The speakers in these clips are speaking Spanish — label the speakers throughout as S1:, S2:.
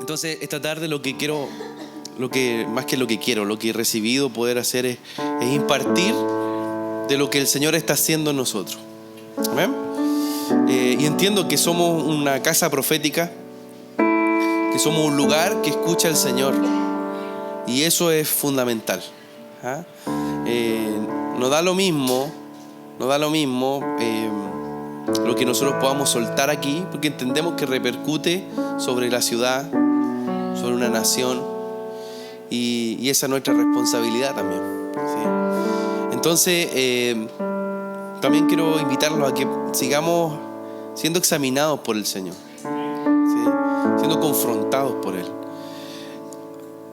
S1: Entonces, esta tarde lo que he recibido poder hacer es impartir de lo que el Señor está haciendo en nosotros. ¿Amén? Y entiendo que somos una casa profética, que somos un lugar que escucha al Señor, y eso es fundamental. No da lo mismo lo que nosotros podamos soltar aquí, porque entendemos que repercute sobre la ciudad, sobre una nación, y esa es nuestra responsabilidad también, ¿sí? Entonces, también quiero invitarlos a que sigamos siendo examinados por el Señor, ¿sí? Siendo confrontados por Él.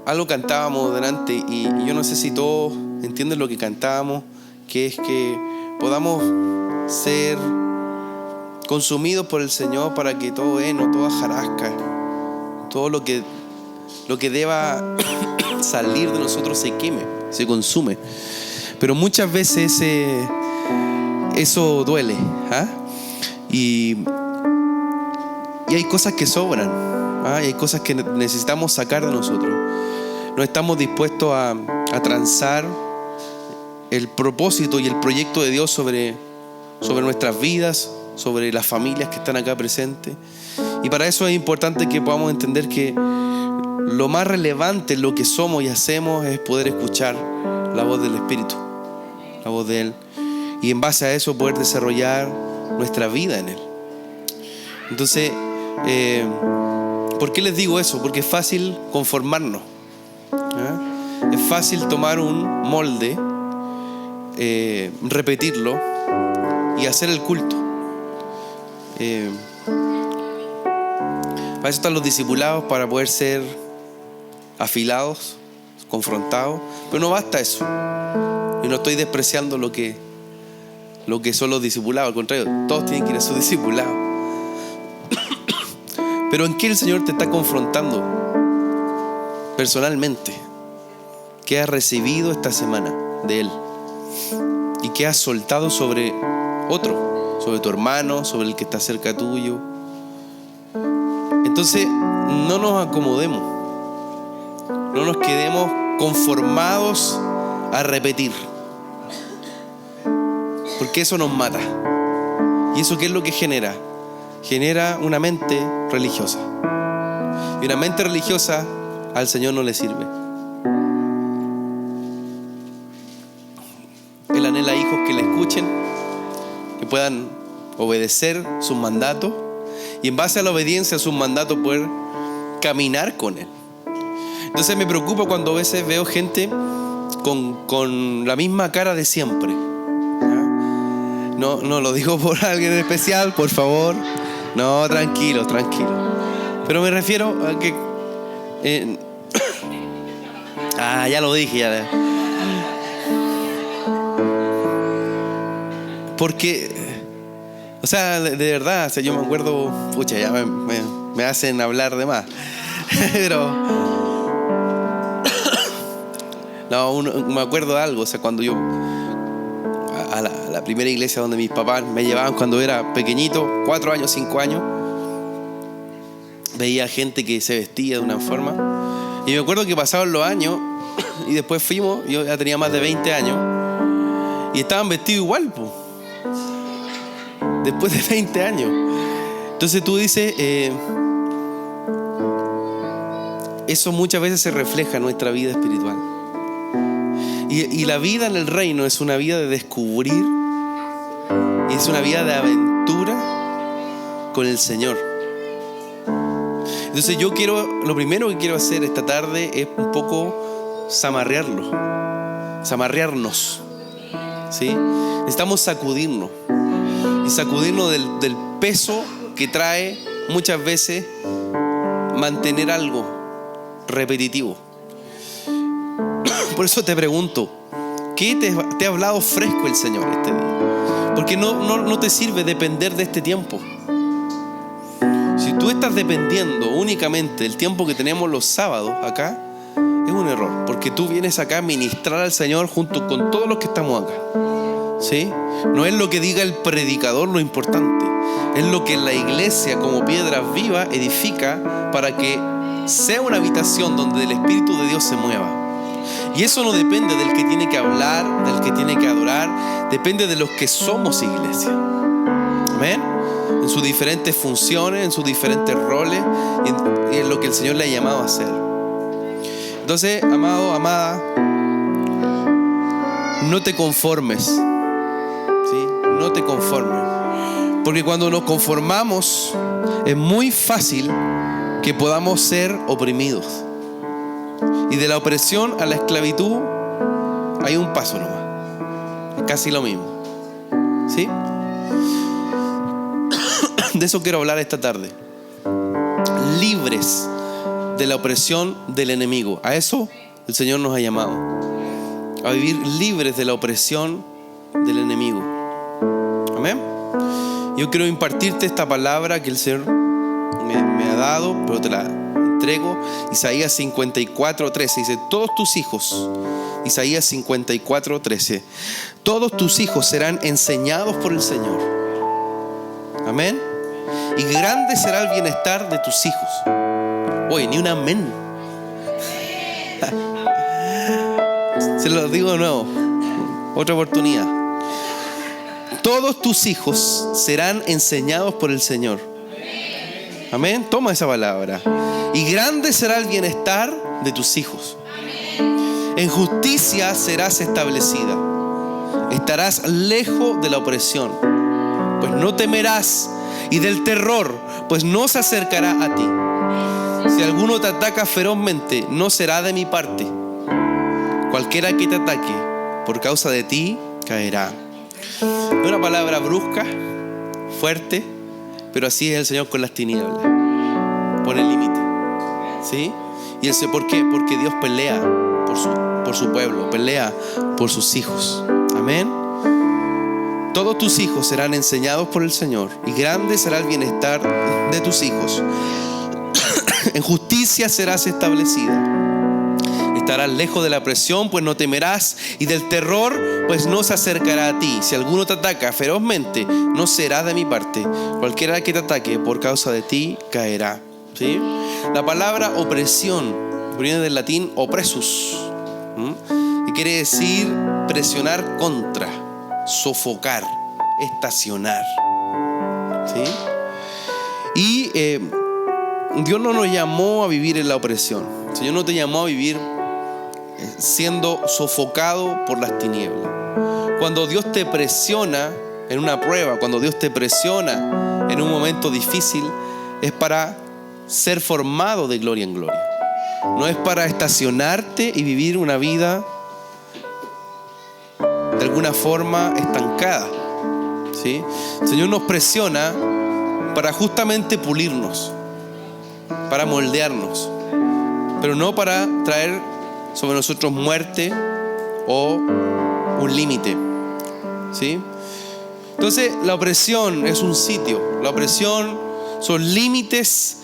S1: Algo cantábamos delante, y yo no sé si todos entienden lo que cantábamos, que es que podamos ser consumidos por el Señor para que todo heno, toda jarasca, todo lo que deba salir de nosotros se queme, se consume. Pero muchas veces eso duele, y hay cosas que sobran, y hay cosas que necesitamos sacar de nosotros. No estamos dispuestos a transar el propósito y el proyecto de Dios sobre nuestras vidas, sobre las familias que están acá presentes. Y para eso es importante que podamos entender que lo más relevante en lo que somos y hacemos es poder escuchar la voz del Espíritu, la voz de Él, y en base a eso poder desarrollar nuestra vida en Él. Entonces, ¿por qué les digo eso? Porque es fácil conformarnos, es fácil tomar un molde, repetirlo y hacer el culto. Para eso están los discipulados, para poder ser afilados, confrontados. Pero no basta eso. Y no estoy despreciando lo que son los discipulados. Al contrario, todos tienen que ir a su discipulado. Pero ¿en qué el Señor te está confrontando personalmente? ¿Qué has recibido esta semana de Él? ¿Y qué has soltado sobre otro? Sobre tu hermano, sobre el que está cerca tuyo. Entonces, no nos acomodemos, no nos quedemos conformados a repetir, porque eso nos mata. ¿Y eso qué es lo que genera? Genera una mente religiosa, y una mente religiosa al Señor no le sirve. Él anhela hijos que le escuchen, que puedan obedecer sus mandatos, y en base a la obediencia a sus mandatos poder caminar con Él. Entonces me preocupa cuando a veces veo gente con la misma cara de siempre. No lo digo por alguien especial, por favor. No, tranquilo. Pero me refiero a que ya lo dije ya. Porque, o sea, de verdad, o sea, yo me acuerdo, ya me hacen hablar de más. Pero no, me acuerdo de algo, o sea, cuando yo a la primera iglesia donde mis papás me llevaban cuando era pequeñito, 4 años, 5 años, veía gente que se vestía de una forma, y me acuerdo que pasaban los años y después fuimos, yo ya tenía más de 20 años y estaban vestidos igual, después de 20 años. Entonces tú dices, eso muchas veces se refleja en nuestra vida espiritual. Y la vida en el reino es una vida de descubrir, y es una vida de aventura con el Señor. Entonces lo primero que quiero hacer esta tarde es un poco zamarrearnos, ¿sí? Necesitamos sacudirnos del peso que trae muchas veces mantener algo repetitivo. Por eso te pregunto, ¿qué te ha hablado fresco el Señor este día? Porque no te sirve depender de este tiempo. Si tú estás dependiendo únicamente del tiempo que tenemos los sábados acá, es un error, porque tú vienes acá a ministrar al Señor junto con todos los que estamos acá, ¿sí? No es lo que diga el predicador lo importante, es lo que la iglesia como piedra viva edifica para que sea una habitación donde el Espíritu de Dios se mueva. Y eso no depende del que tiene que hablar, del que tiene que adorar, depende de los que somos iglesia. Amén. En sus diferentes funciones, en sus diferentes roles y en lo que el Señor le ha llamado a hacer. Entonces, amado, amada, no te conformes, ¿sí? No te conformes. Porque cuando nos conformamos, es muy fácil que podamos ser oprimidos. Y de la opresión a la esclavitud hay un paso nomás. Es casi lo mismo. ¿Sí? De eso quiero hablar esta tarde. Libres de la opresión del enemigo. A eso el Señor nos ha llamado. A vivir libres de la opresión del enemigo. Amén. Yo quiero impartirte esta palabra que el Señor me ha dado, pero te la entrego. Isaías 54:13 dice: todos tus hijos, Isaías 54:13, todos tus hijos serán enseñados por el Señor. Amén. Y grande será el bienestar de tus hijos. Oye, ni un amén. Se lo digo de nuevo. Otra oportunidad. Todos tus hijos serán enseñados por el Señor. Amén. Toma esa palabra. Y grande será el bienestar de tus hijos. En justicia serás establecida. Estarás lejos de la opresión, pues no temerás, y del terror, pues no se acercará a ti. Si alguno te ataca ferozmente, no será de mi parte. Cualquiera que te ataque por causa de ti caerá. Es una palabra brusca, fuerte, pero así es el Señor con las tinieblas. Pone límite, ¿sí? Y él dice, ¿por qué? Porque Dios pelea por su pueblo, pelea por sus hijos. Amén. Todos tus hijos serán enseñados por el Señor, y grande será el bienestar de tus hijos. En justicia serás establecida. Estarás lejos de la opresión, pues no temerás, y del terror, pues no se acercará a ti. Si alguno te ataca ferozmente, no será de mi parte. Cualquiera que te ataque por causa de ti caerá. ¿Sí? La palabra opresión viene del latín oppressus, y quiere decir presionar contra, sofocar, estacionar. ¿Sí? Y Dios no nos llamó a vivir en la opresión. El Señor no te llamó a vivir siendo sofocado por las tinieblas. Cuando Dios te presiona en una prueba, cuando Dios te presiona en un momento difícil, es para ser formado de gloria en gloria. No es para estacionarte y vivir una vida de alguna forma estancada. ¿Sí? El Señor nos presiona para justamente pulirnos, para moldearnos, pero no para traer sobre nosotros muerte o un límite. ¿Sí? Entonces, la opresión es un sitio. La opresión son límites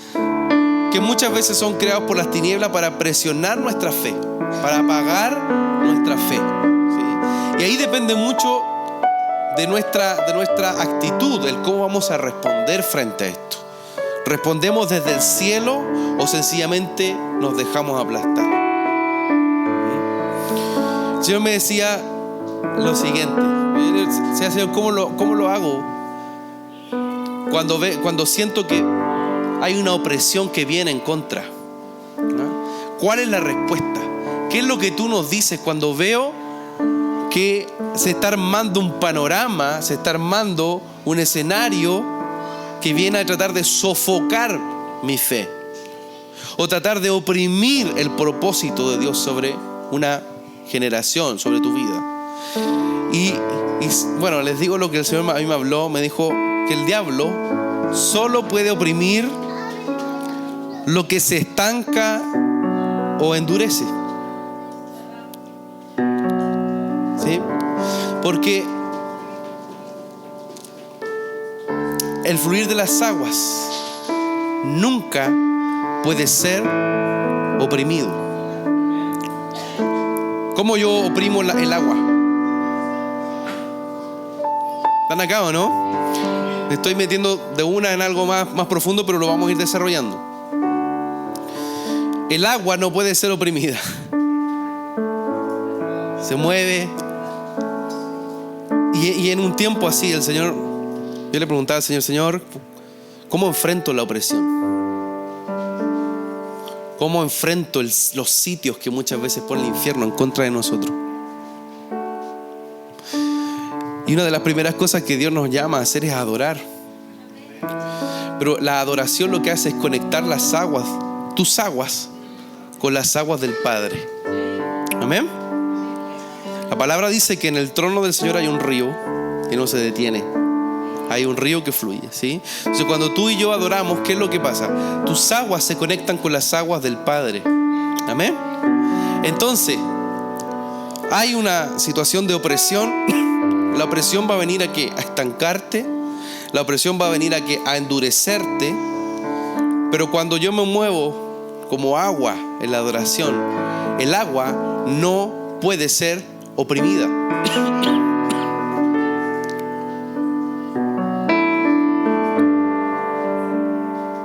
S1: que muchas veces son creados por las tinieblas para presionar nuestra fe, para apagar nuestra fe. ¿Sí? Y ahí depende mucho de nuestra actitud, el cómo vamos a responder frente a esto. ¿Respondemos desde el cielo o sencillamente nos dejamos aplastar? El Señor me decía lo siguiente: Señor, ¿cómo lo hago? Cuando siento que hay una opresión que viene en contra, ¿no? ¿Cuál es la respuesta? ¿Qué es lo que tú nos dices cuando veo que se está armando un panorama, se está armando un escenario que viene a tratar de sofocar mi fe o tratar de oprimir el propósito de Dios sobre una generación, sobre tu vida? Y bueno, les digo lo que el Señor a mí me habló. Me dijo que el diablo solo puede oprimir lo que se estanca o endurece. ¿Sí? Porque el fluir de las aguas nunca puede ser oprimido. ¿Cómo yo oprimo el agua? ¿Están acá o no? Me estoy metiendo de una en algo más profundo, pero lo vamos a ir desarrollando. el agua no puede ser oprimida. Se mueve. Y en un tiempo así, el Señor, yo le preguntaba al Señor: Señor, ¿cómo enfrento la opresión? ¿Cómo enfrento los sitios que muchas veces pone el infierno en contra de nosotros? Y una de las primeras cosas que Dios nos llama a hacer es adorar. Pero la adoración lo que hace es conectar las aguas, tus aguas, con las aguas del Padre. Amén. La palabra dice que en el trono del Señor hay un río que no se detiene. Hay un río que fluye, ¿sí? Entonces, cuando tú y yo adoramos, ¿qué es lo que pasa? Tus aguas se conectan con las aguas del Padre. Amén. Entonces, hay una situación de opresión. La opresión va a venir a estancarte. La opresión va a venir a endurecerte. Pero cuando yo me muevo como agua en la adoración, el agua no puede ser oprimida.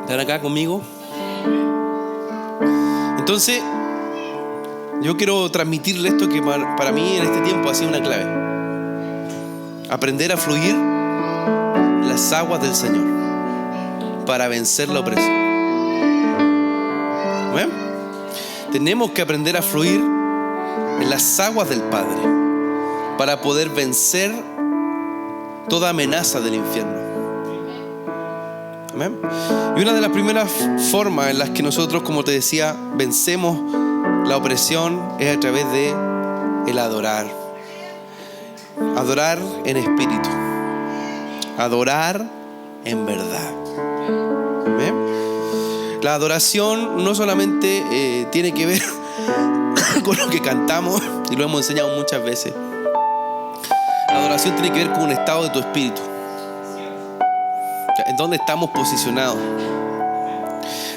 S1: ¿Están acá conmigo? Entonces, yo quiero transmitirle esto que para mí en este tiempo ha sido una clave. Aprender a fluir las aguas del Señor para vencer la opresión. ¿Ven? Tenemos que aprender a fluir en las aguas del Padre para poder vencer toda amenaza del infierno. Amén. Y una de las primeras formas en las que nosotros, como te decía, vencemos la opresión es a través de el adorar. Adorar en espíritu. Adorar en verdad. Amén. La adoración no solamente tiene que ver con lo que cantamos, y lo hemos enseñado muchas veces. La adoración tiene que ver con un estado de tu espíritu. ¿En dónde estamos posicionados?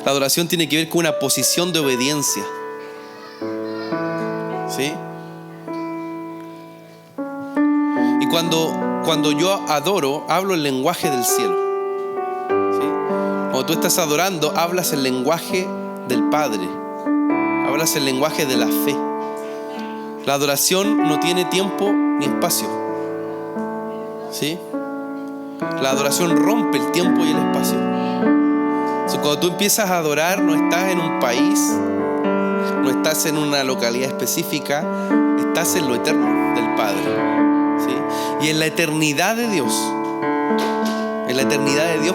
S1: La adoración tiene que ver con una posición de obediencia. ¿Sí? Y cuando yo adoro, hablo el lenguaje del cielo. ¿Sí? Cuando tú estás adorando, hablas el lenguaje del Padre. Hablas el lenguaje de la fe. La adoración no tiene tiempo ni espacio. ¿Sí? La adoración rompe el tiempo y el espacio. Entonces, cuando tú empiezas a adorar, no estás en un país, no estás en una localidad específica, estás en lo eterno del Padre. ¿Sí? Y en la eternidad de Dios,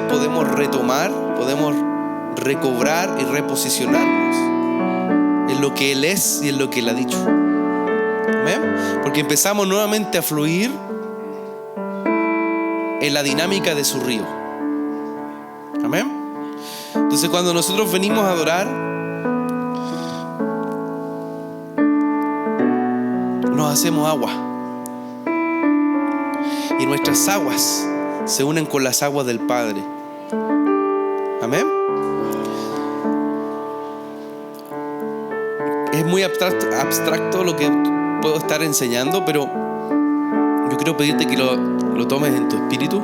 S1: podemos retomar, podemos recobrar y reposicionarnos en lo que Él es y en lo que Él ha dicho. ¿Amén? Porque empezamos nuevamente a fluir en la dinámica de su río. Amén. Entonces, cuando nosotros venimos a adorar, nos hacemos agua, y nuestras aguas se unen con las aguas del Padre. Amén. Es muy abstracto lo que puedo estar enseñando, pero yo quiero pedirte que lo tomes en tu espíritu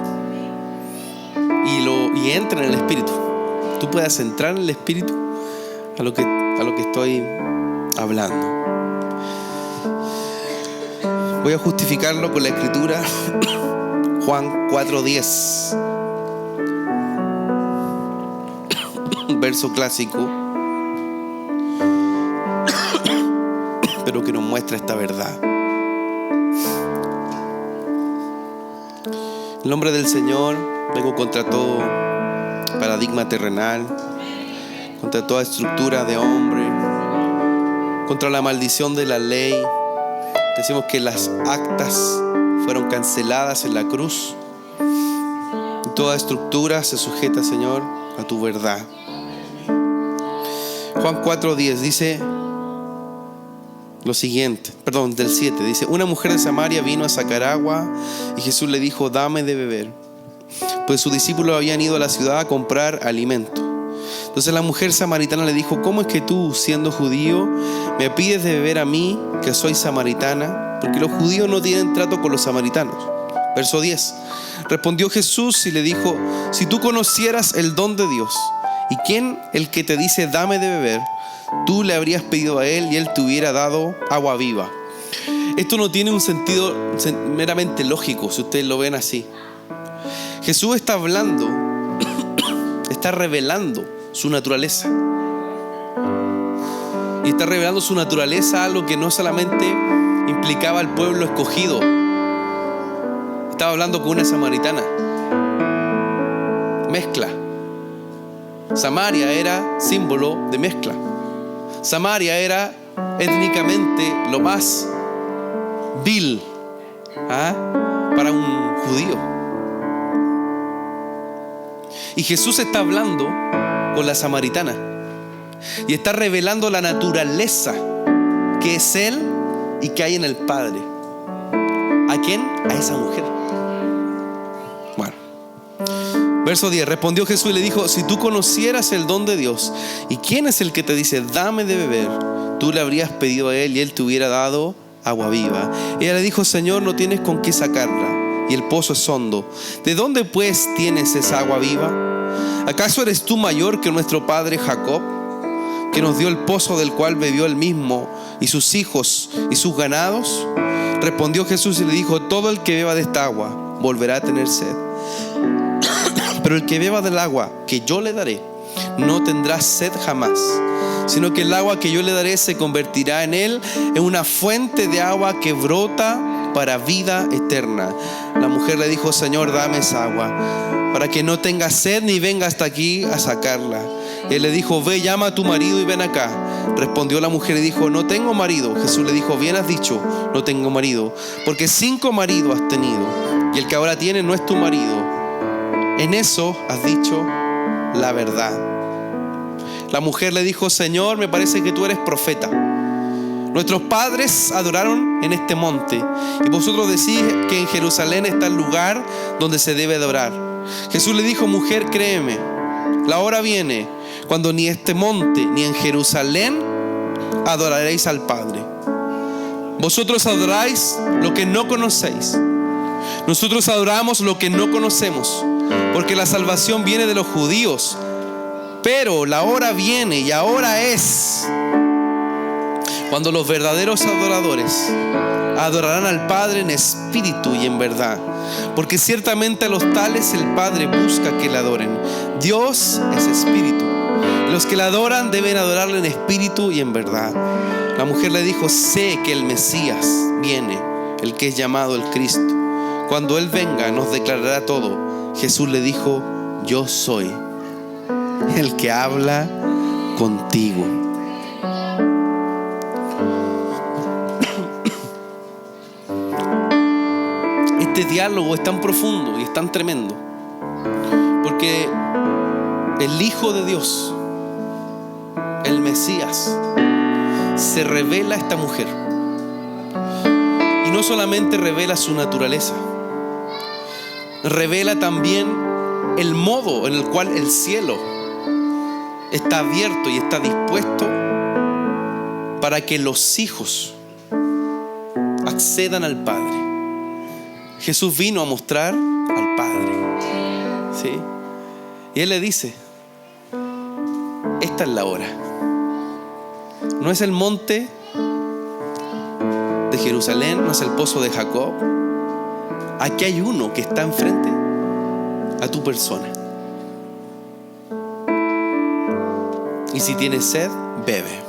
S1: y entre en el espíritu. Tú puedas entrar en el espíritu a lo que estoy hablando. Voy a justificarlo con la escritura. Juan 4:10, un verso clásico, pero que nos muestra esta verdad. En nombre del Señor, vengo contra todo paradigma terrenal, contra toda estructura de hombre, contra la maldición de la ley. Decimos que las actas fueron canceladas en la cruz. Y toda estructura se sujeta, Señor, a tu verdad. Juan 4:10 dice lo siguiente, del 7, dice: una mujer de Samaria vino a sacar agua y Jesús le dijo: dame de beber, pues sus discípulos habían ido a la ciudad a comprar alimento. Entonces la mujer samaritana le dijo: ¿cómo es que tú, siendo judío, me pides de beber a mí, que soy samaritana? Porque los judíos no tienen trato con los samaritanos. Verso 10. Respondió Jesús y le dijo: si tú conocieras el don de Dios ¿Y quién el que te dice dame de beber? Tú le habrías pedido a él y él te hubiera dado agua viva. Esto no tiene un sentido meramente lógico, si ustedes lo ven así. Jesús está hablando, está revelando su naturaleza. Y está revelando su naturaleza a algo que no solamente implicaba al pueblo escogido. Estaba hablando con una samaritana. Mezcla. Samaria era símbolo de mezcla. Samaria era étnicamente lo más vil para un judío. Y Jesús está hablando con la samaritana y está revelando la naturaleza que es Él y que hay en el Padre. ¿A quién? A esa mujer. Bueno, verso 10. Respondió Jesús y le dijo: si tú conocieras el don de Dios y quién es el que te dice dame de beber, tú le habrías pedido a él y él te hubiera dado agua viva. Ella le dijo: Señor, no tienes con qué sacarla y el pozo es hondo. ¿De dónde pues tienes esa agua viva? ¿Acaso eres tú mayor que nuestro padre Jacob, que nos dio el pozo del cual bebió él mismo y sus hijos y sus ganados? Respondió Jesús y le dijo: todo el que beba de esta agua volverá a tener sed, pero el que beba del agua que yo le daré no tendrá sed jamás, sino que el agua que yo le daré se convertirá en él en una fuente de agua que brota para vida eterna. La mujer le dijo: Señor, dame esa agua para que no tenga sed ni venga hasta aquí a sacarla. Él le dijo: ve, llama a tu marido y ven acá. Respondió la mujer y dijo: no tengo marido. Jesús le dijo: bien has dicho, no tengo marido, porque 5 maridos has tenido y el que ahora tienes no es tu marido. En eso has dicho la verdad. La mujer le dijo: Señor, me parece que tú eres profeta. Nuestros padres adoraron en este monte y vosotros decís que en Jerusalén está el lugar donde se debe adorar. Jesús le dijo: mujer, créeme, la hora viene cuando ni este monte ni en Jerusalén adoraréis al Padre. Vosotros adoráis lo que no conocéis. Nosotros adoramos lo que no conocemos, porque la salvación viene de los judíos. Pero la hora viene y ahora es cuando los verdaderos adoradores adorarán al Padre en espíritu y en verdad, porque ciertamente a los tales el Padre busca que le adoren. Dios es espíritu, y los que le adoran deben adorarle en espíritu y en verdad. La mujer le dijo: sé que el Mesías viene, el que es llamado el Cristo. Cuando Él venga nos declarará todo. Jesús le dijo: yo soy el que habla contigo. Este diálogo es tan profundo y es tan tremendo porque el Hijo de Dios, el Mesías, se revela a esta mujer, y no solamente revela su naturaleza, revela también el modo en el cual el cielo está abierto y está dispuesto para que los hijos accedan al Padre. Jesús vino a mostrar al Padre, ¿sí? Y Él le dice: esta es la hora. No es el monte de Jerusalén, no es el pozo de Jacob. Aquí hay uno que está enfrente a tu persona. Y si tienes sed, bebe.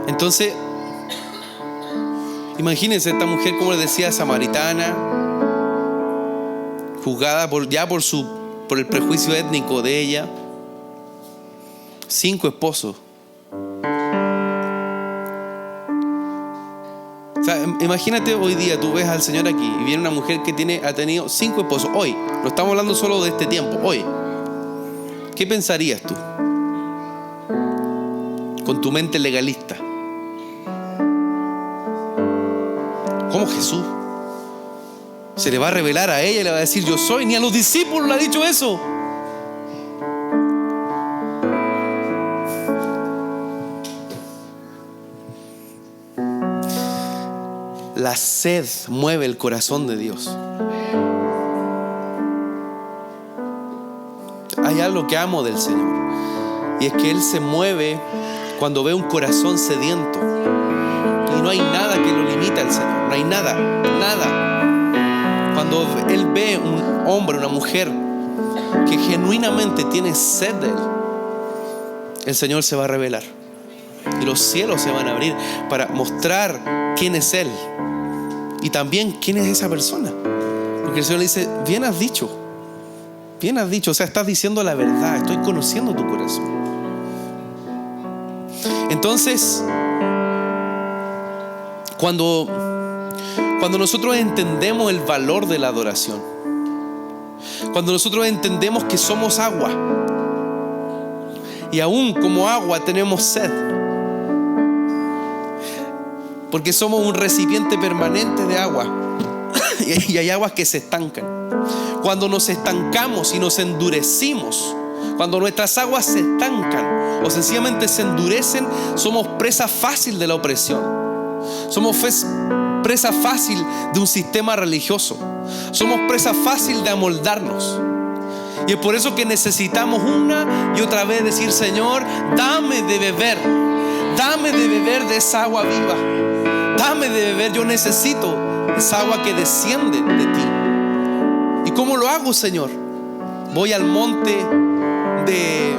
S1: Entonces, imagínense esta mujer, como les decía, samaritana, juzgada por el prejuicio étnico de ella. 5 esposos. O sea, imagínate hoy día, tú ves al Señor aquí y viene una mujer que ha tenido 5 esposos. Hoy, no estamos hablando solo de este tiempo, hoy. ¿Qué pensarías tú? Con tu mente legalista. ¿Cómo Jesús se le va a revelar a ella y le va a decir yo soy? Ni a los discípulos le ha dicho eso. La sed mueve el corazón de Dios. hay algo que amo del Señor, y es que Él se mueve cuando ve un corazón sediento. Y no hay nada que lo limite al Señor. No hay nada, nada. Cuando Él ve un hombre, una mujer que genuinamente tiene sed de Él, el Señor se va a revelar. Y los cielos se van a abrir para mostrar quién es Él. Y también quién es esa persona. Porque el Señor le dice, bien has dicho. Bien has dicho. O sea, estás diciendo la verdad. Estoy conociendo tu corazón. Entonces, cuando nosotros entendemos el valor de la adoración, cuando nosotros entendemos que somos agua, y aún como agua tenemos sed, porque somos un recipiente permanente de agua, y hay aguas que se estancan. Cuando nos estancamos y nos endurecimos, cuando nuestras aguas se estancan o sencillamente se endurecen, somos presa fácil de la opresión. Somos presa fácil de un sistema religioso. Somos presa fácil de amoldarnos. Y es por eso que necesitamos una y otra vez decir, Señor, dame de beber de esa agua viva. Dame de beber, yo necesito esa agua que desciende de ti. ¿Y cómo lo hago, Señor? Voy al monte de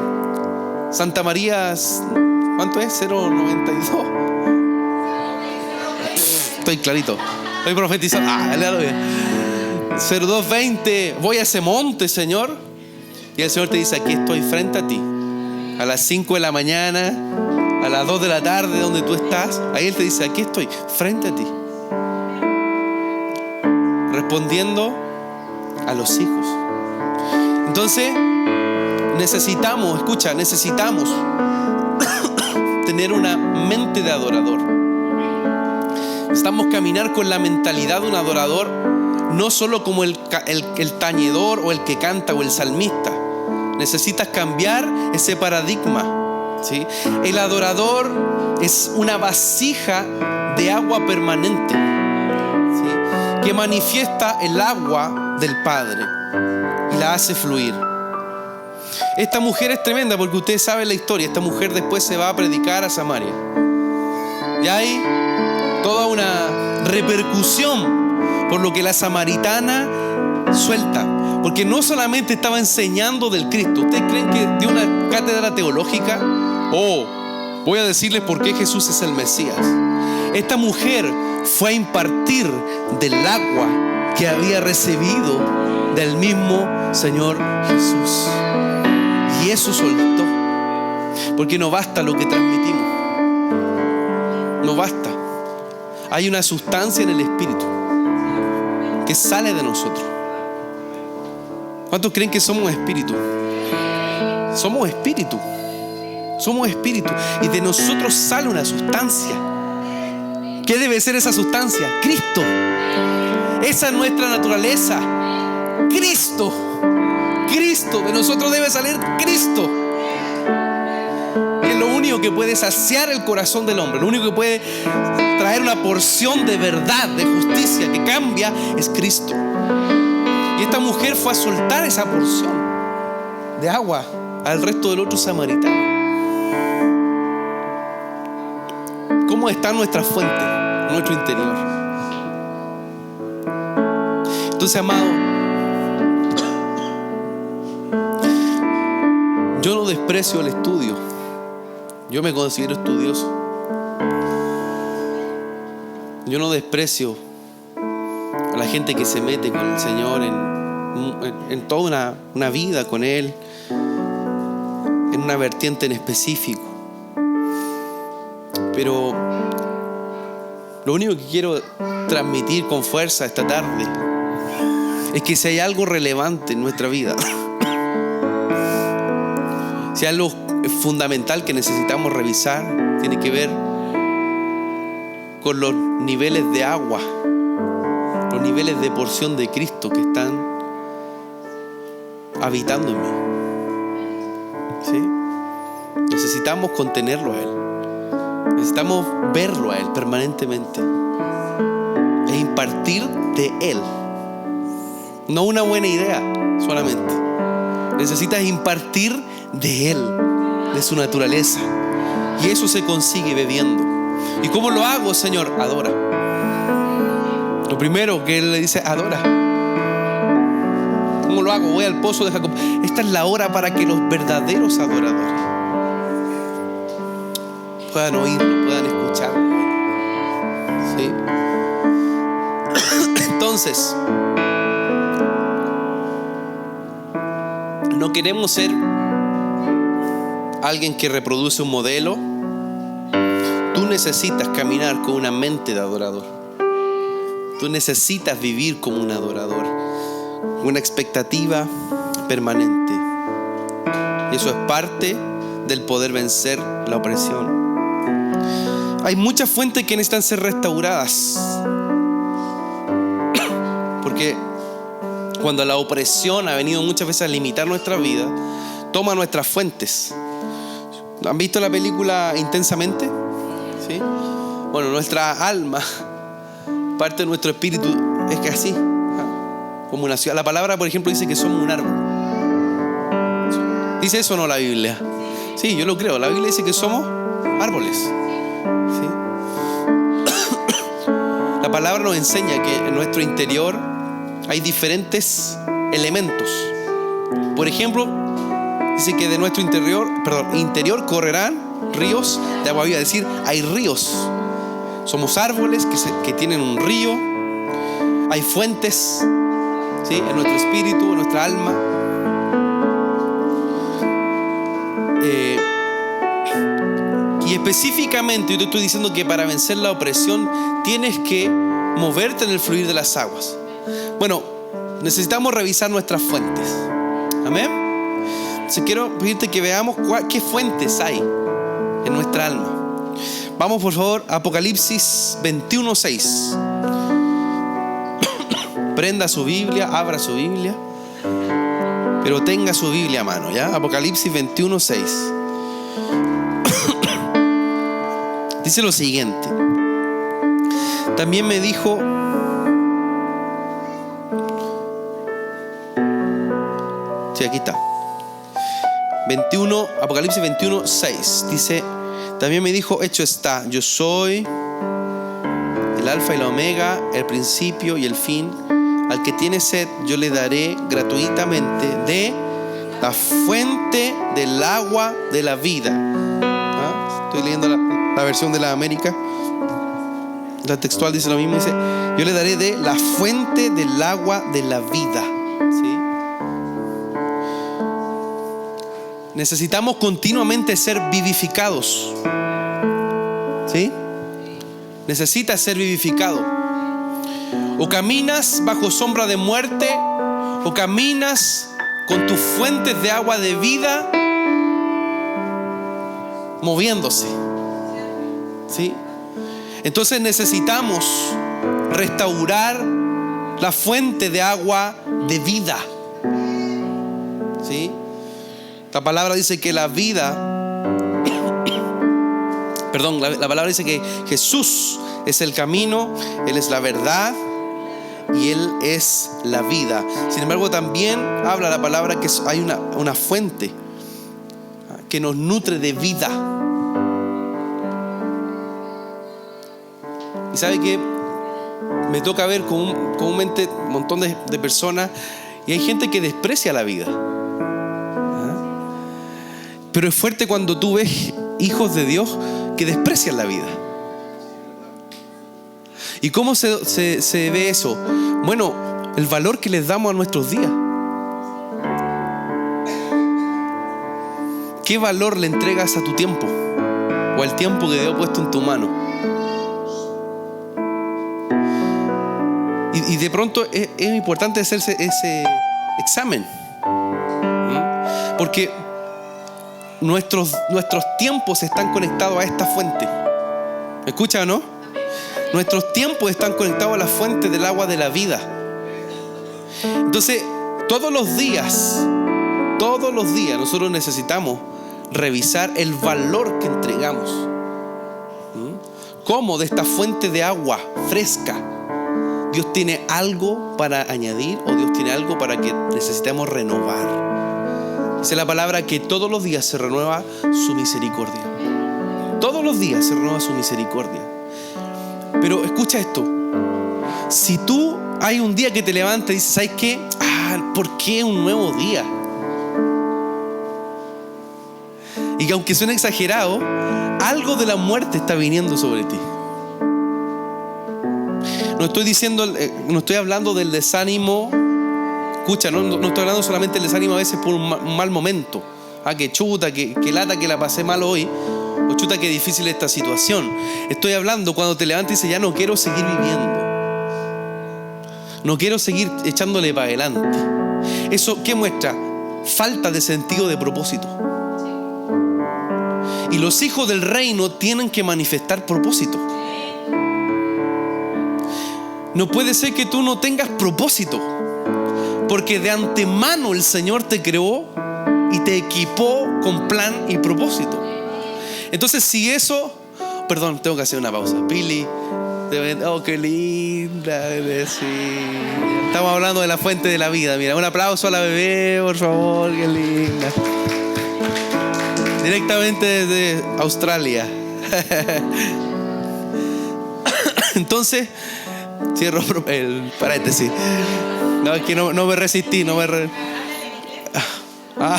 S1: Santa María, ¿cuánto es? 092. Estoy clarito, estoy profetizando. Aleluya. 0220. Voy a ese monte, Señor, y el Señor te dice, aquí estoy frente a ti, a las 5 de la mañana, a las 2 de la tarde, donde tú estás. Ahí Él te dice, aquí estoy frente a ti, respondiendo a los hijos. Entonces necesitamos tener una mente de adorador. Necesitamos caminar con la mentalidad de un adorador, no solo como el tañedor o el que canta o el salmista. Necesitas cambiar ese paradigma, ¿sí? El adorador es una vasija de agua permanente, ¿sí? Que manifiesta el agua del Padre y la hace fluir. Esta mujer es tremenda porque ustedes saben la historia. Esta mujer después se va a predicar a Samaria. Y hay toda una repercusión por lo que la samaritana suelta. Porque no solamente estaba enseñando del Cristo. ¿Ustedes creen que dio una cátedra teológica? Voy a decirles por qué Jesús es el Mesías. Esta mujer fue a impartir del agua que había recibido del mismo Señor Jesús. Y eso soltó. Porque no basta lo que transmitimos. No basta. Hay una sustancia en el Espíritu que sale de nosotros. ¿Cuántos creen que somos espíritu? Somos espíritu. Somos espíritu. Y de nosotros sale una sustancia. ¿Qué debe ser esa sustancia? Cristo. Esa es nuestra naturaleza. Cristo. Cristo. De nosotros debe salir Cristo. Y es lo único que puede saciar el corazón del hombre. Lo único que puede traer una porción de verdad, de justicia que cambia, es Cristo. Y esta mujer fue a soltar esa porción de agua al resto del otro samaritano. ¿Cómo está nuestra fuente, nuestro interior? Entonces, amado, yo no desprecio el estudio. Yo me considero estudioso. Yo no desprecio a la gente que se mete con el Señor en toda una vida con Él, en una vertiente en específico. Pero lo único que quiero transmitir con fuerza esta tarde es que si hay algo relevante en nuestra vida, si hay algo fundamental que necesitamos revisar, tiene que ver con los niveles de agua, los niveles de porción de Cristo que están habitando en mí. ¿Sí? Necesitamos contenerlo a Él. Necesitamos verlo a Él permanentemente e impartir de Él. No una buena idea solamente, Necesitas impartir de Él, de su naturaleza. Y eso se consigue bebiendo. ¿Y cómo lo hago, Señor? Adora. Lo primero que Él le dice, adora. ¿Cómo lo hago? Voy al pozo de Jacob. Esta es la hora para que los verdaderos adoradores puedan oírlo, puedan escucharlo. ¿Sí? Entonces, no queremos ser alguien que reproduce un modelo. Tú necesitas caminar con una mente de adorador. Tú necesitas vivir como un adorador, una expectativa permanente. Y eso es parte del poder vencer la opresión. Hay muchas fuentes que necesitan ser restauradas, porque cuando la opresión ha venido muchas veces a limitar nuestra vida, toma nuestras fuentes. ¿Han visto la película Intensamente? ¿Sí? Bueno, nuestra alma, parte de nuestro espíritu, es que así, como una ciudad. La palabra, por ejemplo, dice que somos un árbol. ¿Dice eso o no la Biblia? Sí, yo lo creo. La Biblia dice que somos árboles. ¿Sí? La palabra nos enseña que en nuestro interior hay diferentes elementos. Por ejemplo, dice que de nuestro interior correrán ríos de agua viva. Es decir, hay ríos. Somos árboles que tienen un río. Hay fuentes, ¿sí?, en nuestro espíritu, en nuestra alma. Y específicamente yo te estoy diciendo que para vencer la opresión tienes que moverte en el fluir de las aguas. Bueno, necesitamos revisar nuestras fuentes. Amén. Entonces quiero pedirte que veamos qué fuentes hay en nuestra alma. Vamos por favor a Apocalipsis 21:6. Prenda su Biblia, abra su Biblia, pero tenga su Biblia a mano, ¿ya? Apocalipsis 21:6. Dice lo siguiente. También me dijo, sí, aquí está. Apocalipsis 21:6. Dice, también me dijo, hecho está, yo soy el alfa y la omega, el principio y el fin. Al que tiene sed, yo le daré gratuitamente de la fuente del agua de la vida. Estoy leyendo la versión de la América. La textual dice lo mismo. Dice, yo le daré de la fuente del agua de la vida. ¿Sí? Necesitamos continuamente ser vivificados. ¿Sí? Necesitas ser vivificado. O caminas bajo sombra de muerte, o caminas con tus fuentes de agua de vida moviéndose. ¿Sí? Entonces necesitamos restaurar la fuente de agua de vida. ¿Sí? La palabra dice que la vida, la palabra dice que Jesús es el camino, Él es la verdad y Él es la vida. Sin embargo, también habla la palabra que hay una fuente que nos nutre de vida. Y sabe que me toca ver comúnmente un montón de personas, y hay gente que desprecia la vida. Pero es fuerte cuando tú ves hijos de Dios que desprecian la vida. ¿Y cómo se ve eso? Bueno, el valor que les damos a nuestros días. ¿Qué valor le entregas a tu tiempo? O al tiempo que Dios ha puesto en tu mano. Y de pronto es importante hacerse ese examen. Porque nuestros tiempos están conectados a esta fuente. ¿Me escucha o no? Nuestros tiempos están conectados a la fuente del agua de la vida. Entonces, todos los días nosotros necesitamos revisar el valor que entregamos. ¿Cómo de esta fuente de agua fresca Dios tiene algo para añadir, o Dios tiene algo para que necesitemos renovar? Dice la palabra que todos los días se renueva su misericordia. Todos los días se renueva su misericordia. Pero escucha esto. Si tú hay un día que te levantas y dices, ¿sabes qué? ¿Por qué un nuevo día? Y que aunque suene exagerado, algo de la muerte está viniendo sobre ti. No estoy hablando del desánimo. Escucha, no estoy hablando solamente del desánimo a veces por un mal momento. Que chuta, que lata que la pasé mal hoy. O chuta, que difícil esta situación. Estoy hablando cuando te levantas y dices, ya no quiero seguir viviendo. No quiero seguir echándole para adelante. ¿Eso qué muestra? Falta de sentido de propósito. Y los hijos del reino tienen que manifestar propósito. No puede ser que tú no tengas propósito, porque de antemano el Señor te creó y te equipó con plan y propósito. Entonces, si eso... Perdón, tengo que hacer una pausa. Pili, oh, qué linda. Sí. Estamos hablando de la fuente de la vida. Mira, un aplauso a la bebé, por favor. Qué linda. Directamente desde Australia. Entonces, cierro el paréntesis. No, es que no me resistí.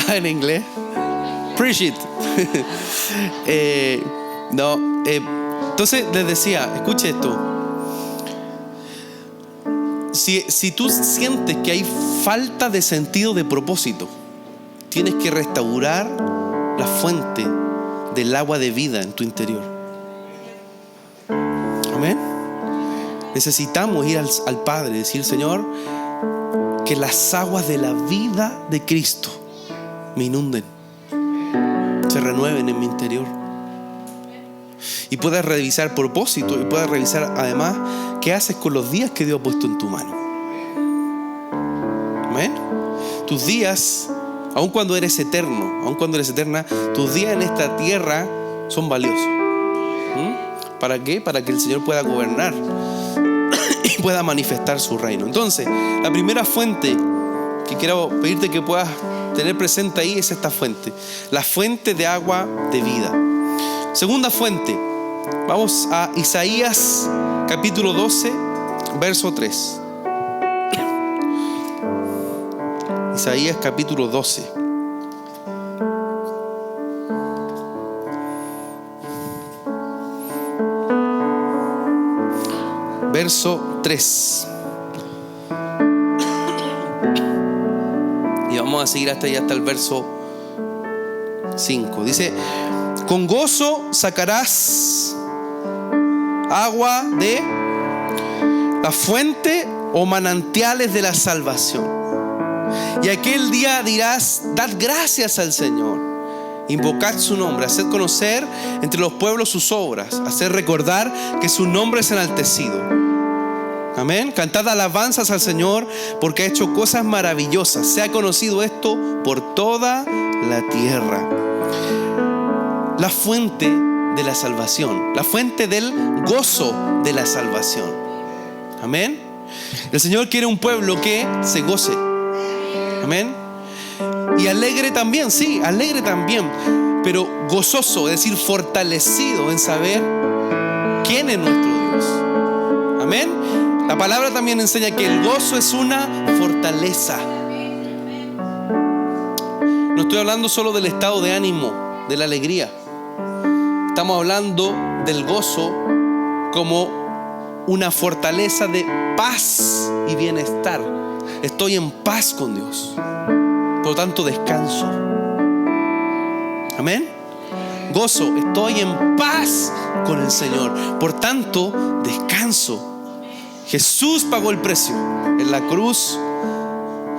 S1: En inglés. Preach it. Entonces les decía, escuche esto. Si tú sientes que hay falta de sentido de propósito, tienes que restaurar la fuente del agua de vida en tu interior. Amén. Necesitamos ir al Padre y decir, Señor, que las aguas de la vida de Cristo me inunden, se renueven en mi interior, y puedas revisar propósito, y puedas revisar además qué haces con los días que Dios ha puesto en tu mano. Amén. Tus días, aun cuando eres eterno, aun cuando eres eterna, tus días en esta tierra son valiosos. ¿Para qué? Para que el Señor pueda gobernar y pueda manifestar su reino. Entonces, la primera fuente que quiero pedirte que puedas tener presente ahí es esta fuente, la fuente de agua de vida. Segunda fuente, vamos a Isaías capítulo 12, verso 3. Isaías capítulo 12. Verso 3. Y vamos a seguir hasta el verso 5. Dice: con gozo sacarás agua de la fuente o manantiales de la salvación. Y aquel día dirás: dad gracias al Señor, invocad su nombre, haced conocer entre los pueblos sus obras, haced recordar que su nombre es enaltecido. Amén. Cantad alabanzas al Señor, porque ha hecho cosas maravillosas. Sea conocido esto por toda la tierra. La fuente de la salvación, la fuente del gozo de la salvación. Amén. El Señor quiere un pueblo que se goce. Amén. Y alegre también, sí, alegre también, pero gozoso, es decir, fortalecido en saber quién es nuestro Dios. Amén. La palabra también enseña que el gozo es una fortaleza. No estoy hablando solo del estado de ánimo, de la alegría. Estamos hablando del gozo como una fortaleza de paz y bienestar. Estoy en paz con Dios, por lo tanto descanso. Amén. Gozo, estoy en paz con el Señor, por tanto descanso. Jesús pagó el precio en la cruz.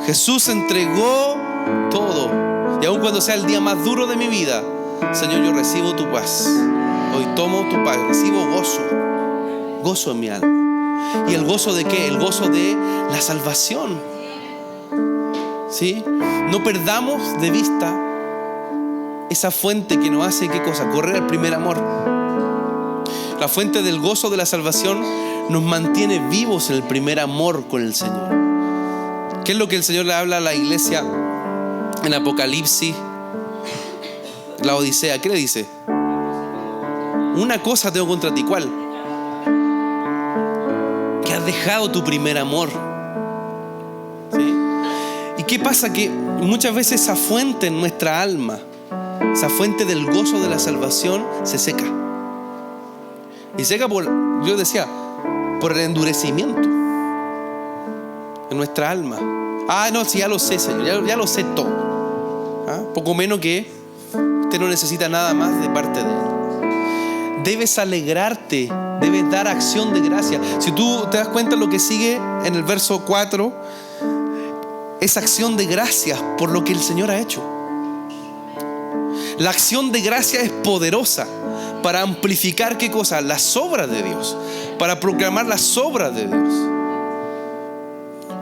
S1: Jesús entregó todo. Y aun cuando sea el día más duro de mi vida, Señor, yo recibo tu paz. Hoy tomo tu paz, recibo gozo. Gozo en mi alma. ¿Y el gozo de qué? El gozo de la salvación. ¿Sí? No perdamos de vista esa fuente que nos hace, ¿qué cosa? Correr al primer amor. La fuente del gozo de la salvación nos mantiene vivos en el primer amor con el Señor. ¿Qué es lo que el Señor le habla a la iglesia en Apocalipsis, la Odisea, ¿qué le dice? Una cosa tengo contra ti, ¿cuál? Que has dejado tu primer amor. ¿Sí? ¿Y qué pasa? Que muchas veces esa fuente en nuestra alma, esa fuente del gozo de la salvación, se seca. Y seca por, yo decía, por el endurecimiento en nuestra alma. No, si ya lo sé, Señor, ya lo sé todo. Poco menos que usted no necesita nada más de parte de Él. Debes alegrarte, debes dar acción de gracia. Si tú te das cuenta, lo que sigue en el verso 4 es acción de gracias por lo que el Señor ha hecho. La acción de gracia es poderosa para amplificar, ¿qué cosa? Las obras de Dios, para proclamar las obras de Dios.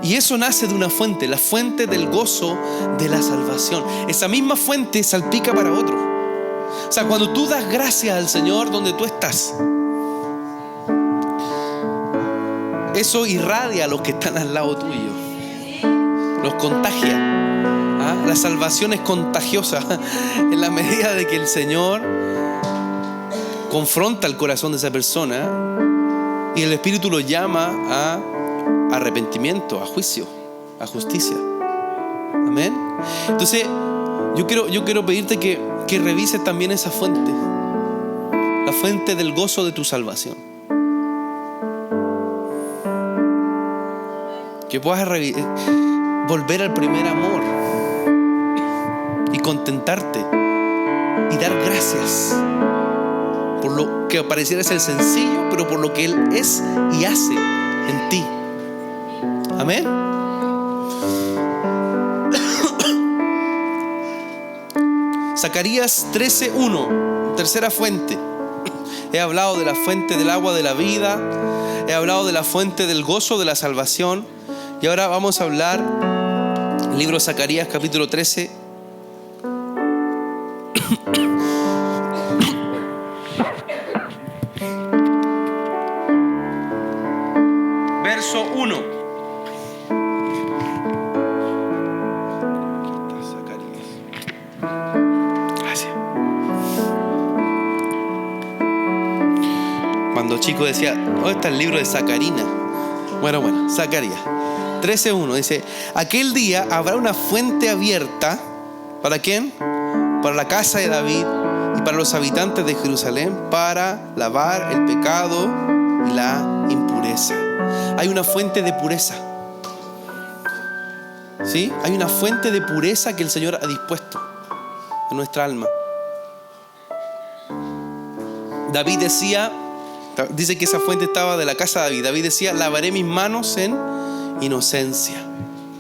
S1: Y eso nace de una fuente, la fuente del gozo de la salvación. Esa misma fuente salpica para otros. O sea, cuando tú das gracias al Señor donde tú estás, eso irradia a los que están al lado tuyo, los contagia. La salvación es contagiosa en la medida de que el Señor confronta el corazón de esa persona y el Espíritu lo llama a arrepentimiento, a juicio, a justicia. Amén. Entonces yo quiero pedirte que revises también esa fuente, la fuente del gozo de tu salvación. Que puedas volver al primer amor y contentarte y dar gracias por lo que pareciera ser sencillo, pero por lo que Él es y hace en ti. Amén. Zacarías 13:1, tercera fuente. He hablado de la fuente del agua de la vida, he hablado de la fuente del gozo de la salvación, y ahora vamos a hablar el libro de Zacarías capítulo 13. Verso 1. Cuando chico decía, ¿dónde está el libro de Zacarina? Bueno, Zacarías 13:1 dice: aquel día habrá una fuente abierta. ¿Para quién? Para la casa de David y para los habitantes de Jerusalén, para lavar el pecado y la impureza. Hay una fuente de pureza. ¿Sí? Hay una fuente de pureza que el Señor ha dispuesto en nuestra alma. David dice que esa fuente estaba de la casa de David. David decía: lavaré mis manos en inocencia.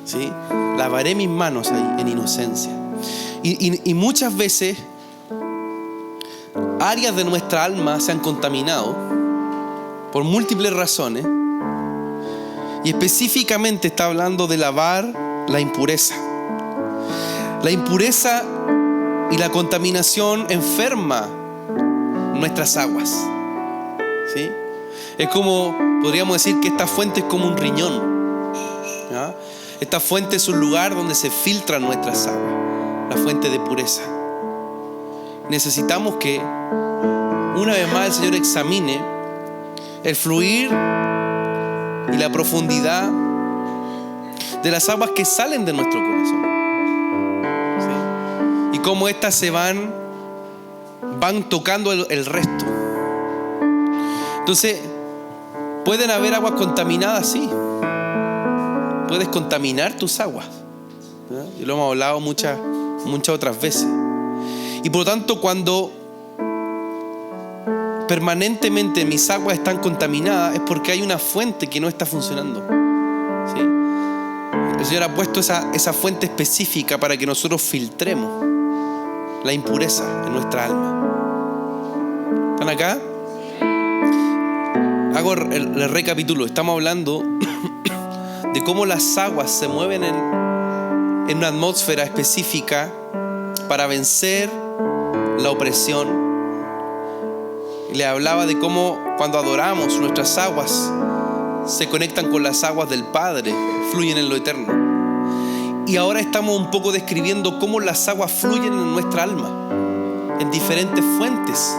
S1: ¿Sí? Lavaré mis manos ahí en inocencia. Y muchas veces áreas de nuestra alma se han contaminado por múltiples razones, y específicamente está hablando de lavar la impureza. La impureza y la contaminación enferma nuestras aguas. ¿Sí? Es como, podríamos decir que esta fuente es como un riñón. ¿Ya? Esta fuente es un lugar donde se filtran nuestras aguas, la fuente de pureza. Necesitamos que una vez más el Señor examine el fluir y la profundidad de las aguas que salen de nuestro corazón. ¿Sí? Y cómo éstas se van tocando el resto. Entonces, pueden haber aguas contaminadas, sí. Puedes contaminar tus aguas. Y lo hemos hablado muchas otras veces. Y por lo tanto, cuando permanentemente mis aguas están contaminadas, es porque hay una fuente que no está funcionando. ¿Sí? El Señor ha puesto esa fuente específica para que nosotros filtremos la impureza en nuestra alma. ¿Están acá? Hago el recapitulo. Estamos hablando de cómo las aguas se mueven en una atmósfera específica para vencer la opresión. Le hablaba de cómo cuando adoramos, nuestras aguas se conectan con las aguas del Padre, fluyen en lo eterno. Y ahora estamos un poco describiendo cómo las aguas fluyen en nuestra alma, en diferentes fuentes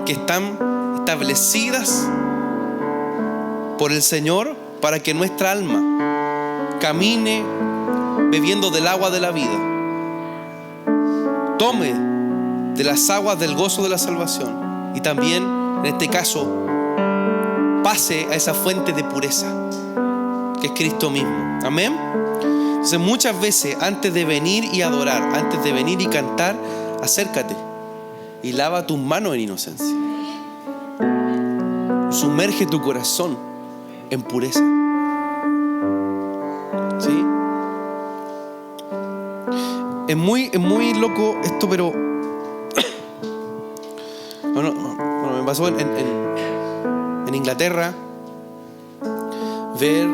S1: que están establecidas por el Señor para que nuestra alma camine bebiendo del agua de la vida, tome de las aguas del gozo de la salvación y también, en este caso, pase a esa fuente de pureza que es Cristo mismo. Amén. Entonces muchas veces antes de venir y adorar, antes de venir y cantar, acércate y lava tus manos en inocencia. Sumerge tu corazón en pureza. ¿Sí? Es muy loco esto, pero bueno, me pasó en Inglaterra ver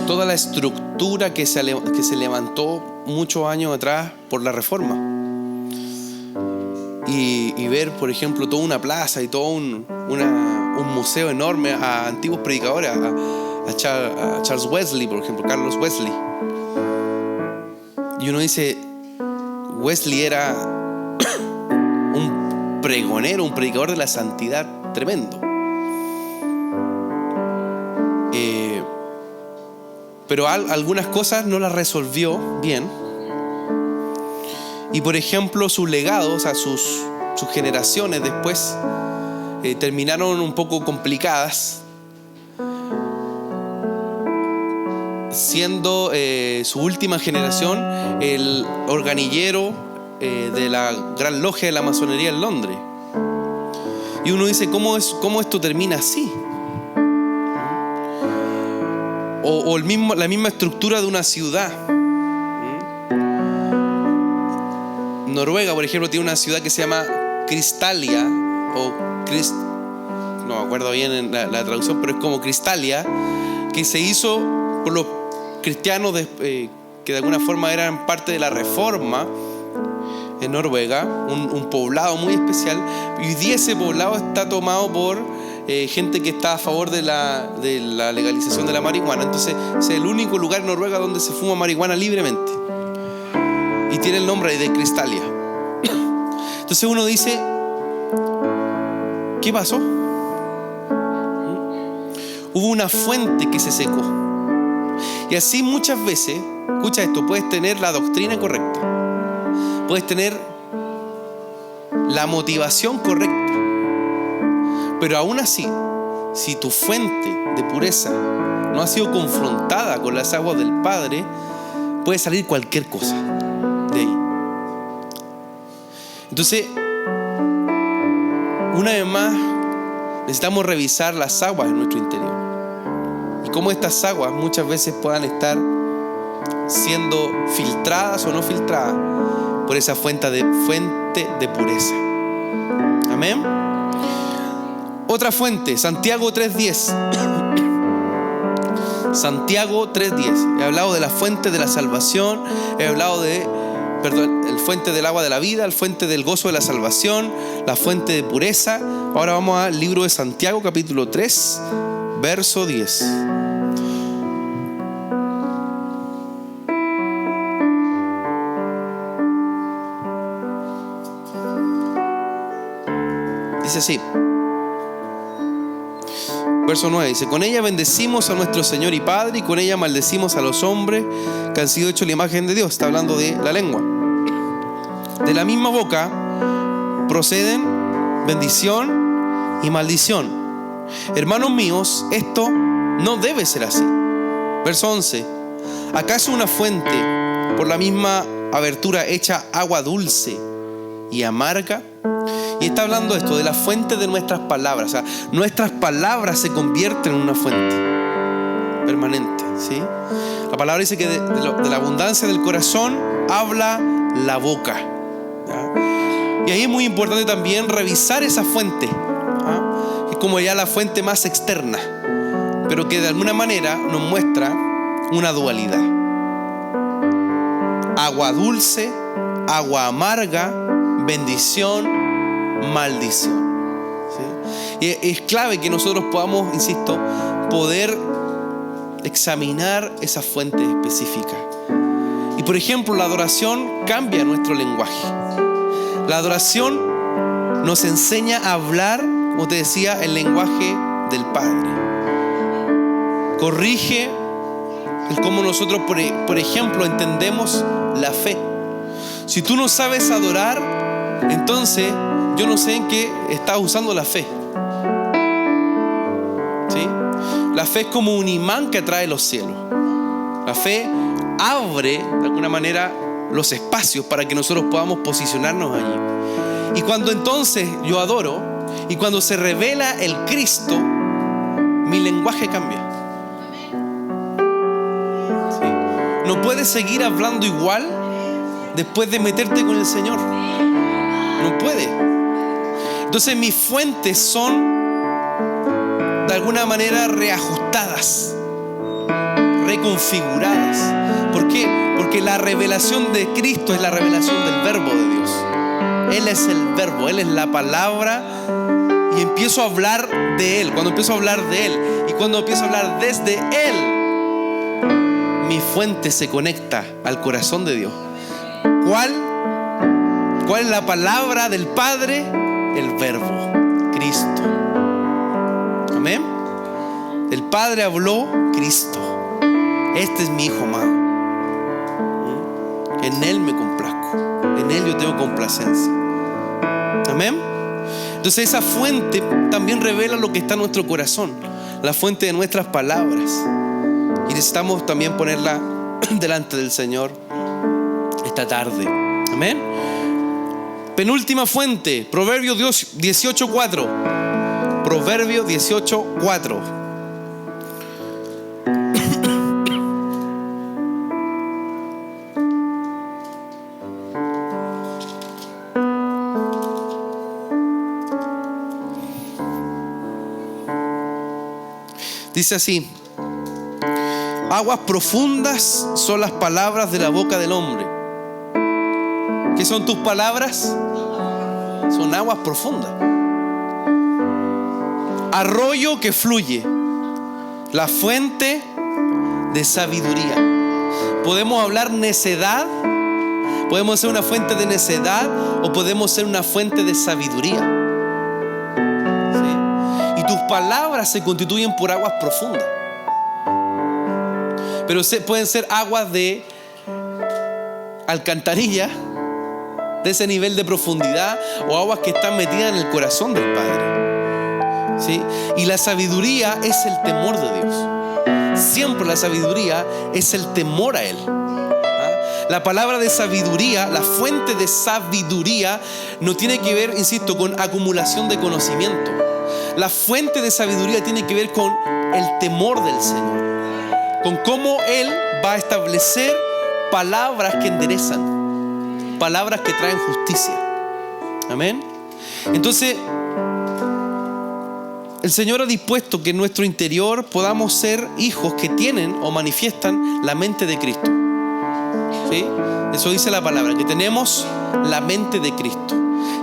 S1: toda la estructura que se levantó muchos años atrás por la Reforma. Y ver, por ejemplo, toda una plaza y todo un museo enorme a antiguos predicadores, a Charles Wesley, por ejemplo, Carlos Wesley. Y uno dice, Wesley era un pregonero, un predicador de la santidad tremendo. Pero algunas cosas no las resolvió bien. Y por ejemplo, sus legados, o sea, sus generaciones después terminaron un poco complicadas, siendo su última generación el organillero de la Gran Logia de la Masonería en Londres. Y uno dice, ¿cómo esto termina así? O la misma estructura de una ciudad. Noruega, por ejemplo, tiene una ciudad que se llama Cristalia, no me acuerdo bien en la traducción, pero es como Cristalia, que se hizo por los cristianos que de alguna forma eran parte de la Reforma en Noruega, un poblado muy especial. Y hoy día ese poblado está tomado por gente que está a favor de la legalización de la marihuana. Entonces es el único lugar en Noruega donde se fuma marihuana libremente. Y tiene el nombre de Cristalia. Entonces uno dice, ¿qué pasó? Hubo una fuente que se secó. Y así muchas veces, escucha esto, puedes tener la doctrina correcta, puedes tener la motivación correcta, pero aún así, si tu fuente de pureza no ha sido confrontada con las aguas del Padre, puede salir cualquier cosa de ahí. Entonces, una vez más, necesitamos revisar las aguas en nuestro interior y cómo estas aguas muchas veces puedan estar siendo filtradas o no filtradas por esa fuente de pureza. Amén. Otra fuente, Santiago 3:10. Santiago 3:10. He hablado de la fuente de la salvación, he hablado de el fuente del agua de la vida, el fuente del gozo de la salvación, la fuente de pureza. Ahora vamos al libro de Santiago, capítulo 3, verso 10. Dice así, verso 9, dice: con ella bendecimos a nuestro Señor y Padre, y con ella maldecimos a los hombres que han sido hechos la imagen de Dios. Está hablando de la lengua. De la misma boca proceden bendición y maldición. Hermanos míos, esto no debe ser así. Verso 11, ¿acaso una fuente por la misma abertura echa agua dulce y amarga? Y está hablando esto de la fuente de nuestras palabras. O sea, nuestras palabras se convierten en una fuente permanente, ¿sí? La palabra dice que de la abundancia del corazón habla la boca, ¿ya? Y ahí es muy importante también revisar esa fuente, ¿ya? Es como ya la fuente más externa, pero que de alguna manera nos muestra una dualidad. Agua dulce, agua amarga, bendición, maldición, ¿sí? Y es clave que nosotros podamos, insisto, poder examinar esa fuente específica. Y por ejemplo, la adoración cambia nuestro lenguaje. La adoración nos enseña a hablar, como te decía, el lenguaje del Padre. Corrige el cómo nosotros, por ejemplo, entendemos la fe. Si tú no sabes adorar, entonces yo no sé en qué estás usando la fe. ¿Sí? La fe es como un imán que atrae los cielos. La fe abre de alguna manera los espacios para que nosotros podamos posicionarnos allí. Y cuando entonces yo adoro y cuando se revela el Cristo, mi lenguaje cambia. ¿Sí? No puedes seguir hablando igual después de meterte con el Señor. No puede. Entonces mis fuentes son de alguna manera reajustadas, reconfiguradas. ¿Por qué? Porque la revelación de Cristo es la revelación del verbo de Dios. Él es el verbo, Él es la palabra, y empiezo a hablar de Él. Cuando empiezo a hablar de Él y cuando empiezo a hablar desde Él, mi fuente se conecta al corazón de Dios. ¿Cuál es la palabra del Padre? El verbo, Cristo. Amén. El Padre habló, Cristo. Este es mi Hijo amado. En Él me complazco. En Él yo tengo complacencia. Amén. Entonces esa fuente también revela lo que está en nuestro corazón, la fuente de nuestras palabras. Y necesitamos también ponerla delante del Señor esta tarde. Amén. Penúltima fuente, Proverbios 18:4. Proverbios 18:4. Dice así: aguas profundas son las palabras de la boca del hombre. ¿Qué son tus palabras? Son aguas profundas. Arroyo que fluye, la fuente de sabiduría. Podemos hablar necedad, podemos ser una fuente de necedad o podemos ser una fuente de sabiduría. ¿Sí? Y tus palabras se constituyen por aguas profundas. Pero pueden ser aguas de alcantarilla, de ese nivel de profundidad, o aguas que están metidas en el corazón del Padre. ¿Sí? Y la sabiduría es el temor de Dios. Siempre la sabiduría es el temor a Él. La palabra de sabiduría, la fuente de sabiduría, no tiene que ver, insisto, con acumulación de conocimiento. La fuente de sabiduría tiene que ver con el temor del Señor, con cómo Él va a establecer palabras que enderezan, palabras que traen justicia. Amén. Entonces, el Señor ha dispuesto que en nuestro interior podamos ser hijos que tienen o manifiestan la mente de Cristo. ¿Sí? Eso dice la palabra, que tenemos la mente de Cristo.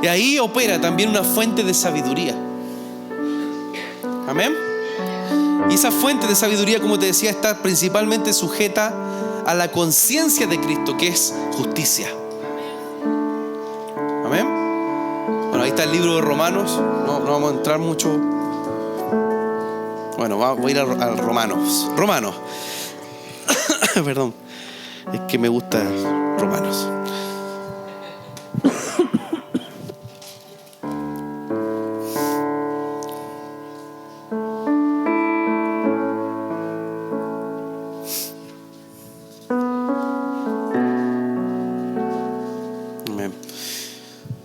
S1: Y ahí opera también una fuente de sabiduría. Amén. Y esa fuente de sabiduría, como te decía, está principalmente sujeta a la conciencia de Cristo, que es justicia. Amén. Bueno, ahí está el libro de Romanos. No vamos a entrar mucho. Bueno, voy a ir a Romanos. Perdón. Es que me gusta Romanos.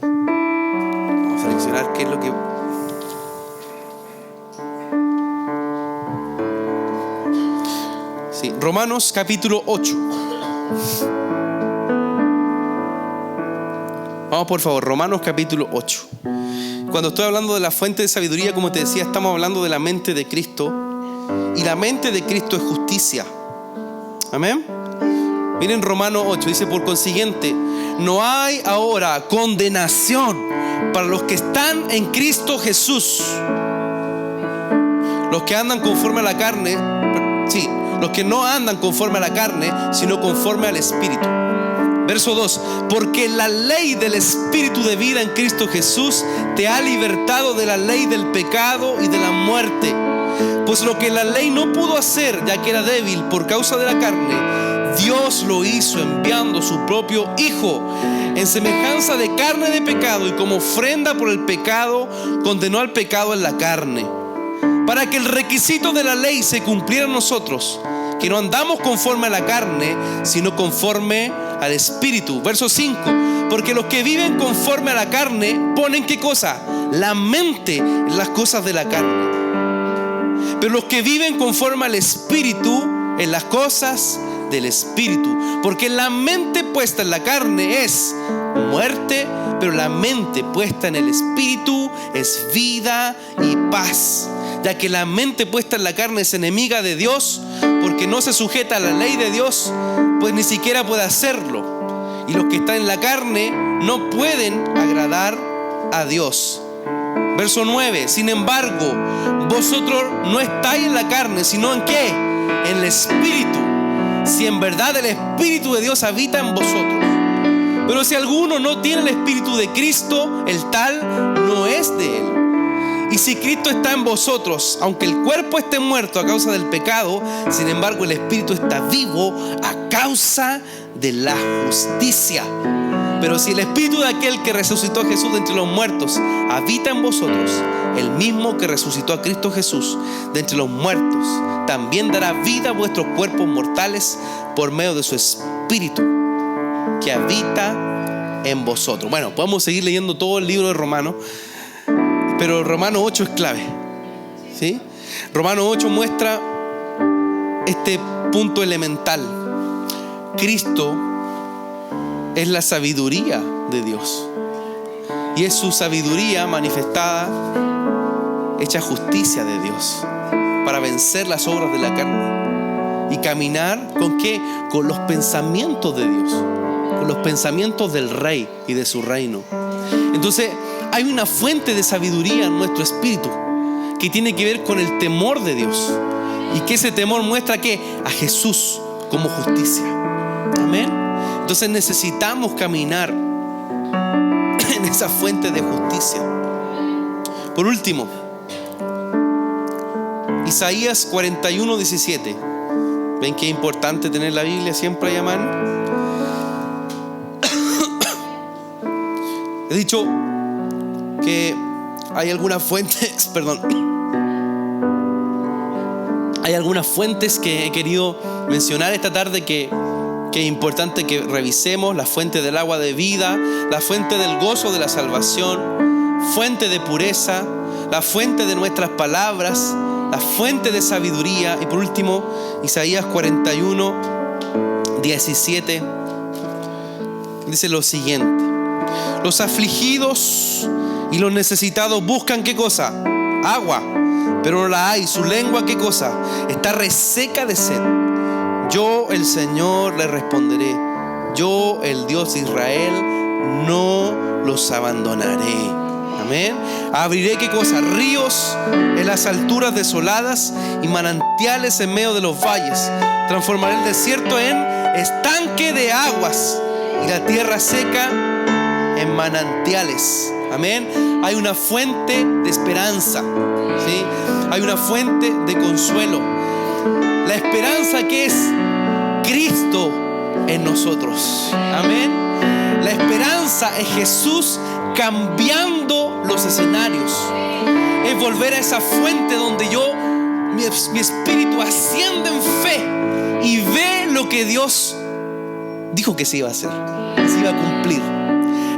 S1: Vamos a seleccionar qué es lo que... Sí, Romanos capítulo 8. Vamos por favor, Romanos capítulo 8. Cuando estoy hablando de la fuente de sabiduría, como te decía, estamos hablando de la mente de Cristo. Y la mente de Cristo es justicia. Amén. Miren Romanos 8, dice: por consiguiente, no hay ahora condenación para los que están en Cristo Jesús. Los que andan conforme a la carne, sí, los que no andan conforme a la carne, sino conforme al Espíritu. Verso 2: porque la ley del Espíritu de vida en Cristo Jesús te ha libertado de la ley del pecado y de la muerte. Pues lo que la ley no pudo hacer, ya que era débil por causa de la carne, Dios lo hizo enviando su propio Hijo en semejanza de carne de pecado, y como ofrenda por el pecado condenó al pecado en la carne, para que el requisito de la ley se cumpliera en nosotros, que no andamos conforme a la carne, sino conforme al Espíritu. Verso 5: porque los que viven conforme a la carne ponen ¿qué cosa? La mente en las cosas de la carne, pero los que viven conforme al Espíritu en las cosas del Espíritu. Porque la mente puesta en la carne es muerte, pero la mente puesta en el Espíritu es vida y paz. Ya que la mente puesta en la carne es enemiga de Dios, porque no se sujeta a la ley de Dios, pues ni siquiera puede hacerlo. Y los que están en la carne no pueden agradar a Dios. Verso 9: sin embargo, vosotros no estáis en la carne, sino ¿en qué? En el Espíritu. Si en verdad el Espíritu de Dios habita en vosotros. Pero si alguno no tiene el Espíritu de Cristo, el tal no es de él. Y si Cristo está en vosotros, aunque el cuerpo esté muerto a causa del pecado, sin embargo el Espíritu está vivo a causa de la justicia. Pero si el Espíritu de aquel que resucitó a Jesús de entre los muertos habita en vosotros, el mismo que resucitó a Cristo Jesús de entre los muertos también dará vida a vuestros cuerpos mortales por medio de su Espíritu que habita en vosotros. Bueno, podemos seguir leyendo todo el libro de Romanos, pero Romanos 8 es clave, ¿sí? Romanos 8 muestra este punto elemental. Cristo es la sabiduría de Dios, y es su sabiduría manifestada, hecha justicia de Dios, para vencer las obras de la carne y caminar ¿con qué? Con los pensamientos de Dios, con los pensamientos del Rey y de su reino. Entonces hay una fuente de sabiduría en nuestro espíritu que tiene que ver con el temor de Dios, y que ese temor muestra que a Jesús como justicia. Amén. Entonces necesitamos caminar en esa fuente de justicia. Por último, Isaías 41:17. ¿Ven qué importante tener la Biblia siempre a mano? He dicho que hay algunas fuentes, hay algunas fuentes que he querido mencionar esta tarde que es importante que revisemos: la fuente del agua de vida, la fuente del gozo de la salvación, fuente de pureza, la fuente de nuestras palabras, la fuente de sabiduría. Y por último, Isaías 41:17 dice lo siguiente: los afligidos y los necesitados buscan ¿qué cosa? Agua, pero no la hay. Su lengua ¿qué cosa? Está reseca de sed. Yo, el Señor, le responderé. Yo, el Dios de Israel, no los abandonaré. Amén. Abriré ¿qué cosa? Ríos en las alturas desoladas y manantiales en medio de los valles. Transformaré el desierto en estanque de aguas y la tierra seca en manantiales. Amén. Hay una fuente de esperanza, ¿sí? Hay una fuente de consuelo. La esperanza que es Cristo en nosotros. Amén. La esperanza es Jesús cambiando los escenarios. Es volver a esa fuente donde mi espíritu asciende en fe y ve lo que Dios dijo que se iba a hacer, que se iba a cumplir.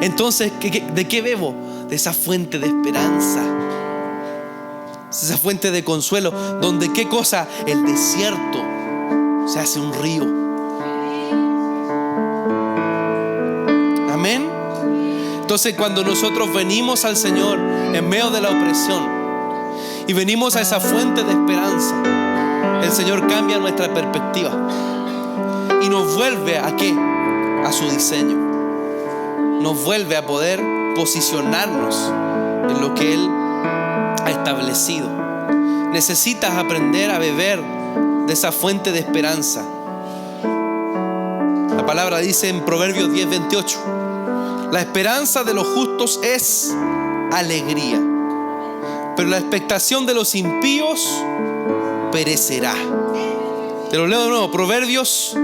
S1: Entonces, ¿de qué bebo? De esa fuente de esperanza, esa fuente de consuelo, donde ¿qué cosa? El desierto se hace un río. Amén. Entonces, cuando nosotros venimos al Señor en medio de la opresión y venimos a esa fuente de esperanza, el Señor cambia nuestra perspectiva y nos vuelve ¿a qué? A su diseño. Nos vuelve a poder posicionarnos en lo que Él ha establecido. Necesitas aprender a beber de esa fuente de esperanza. La palabra dice en Proverbios 10:28: la esperanza de los justos es alegría, pero la expectación de los impíos perecerá. Te lo leo de nuevo, Proverbios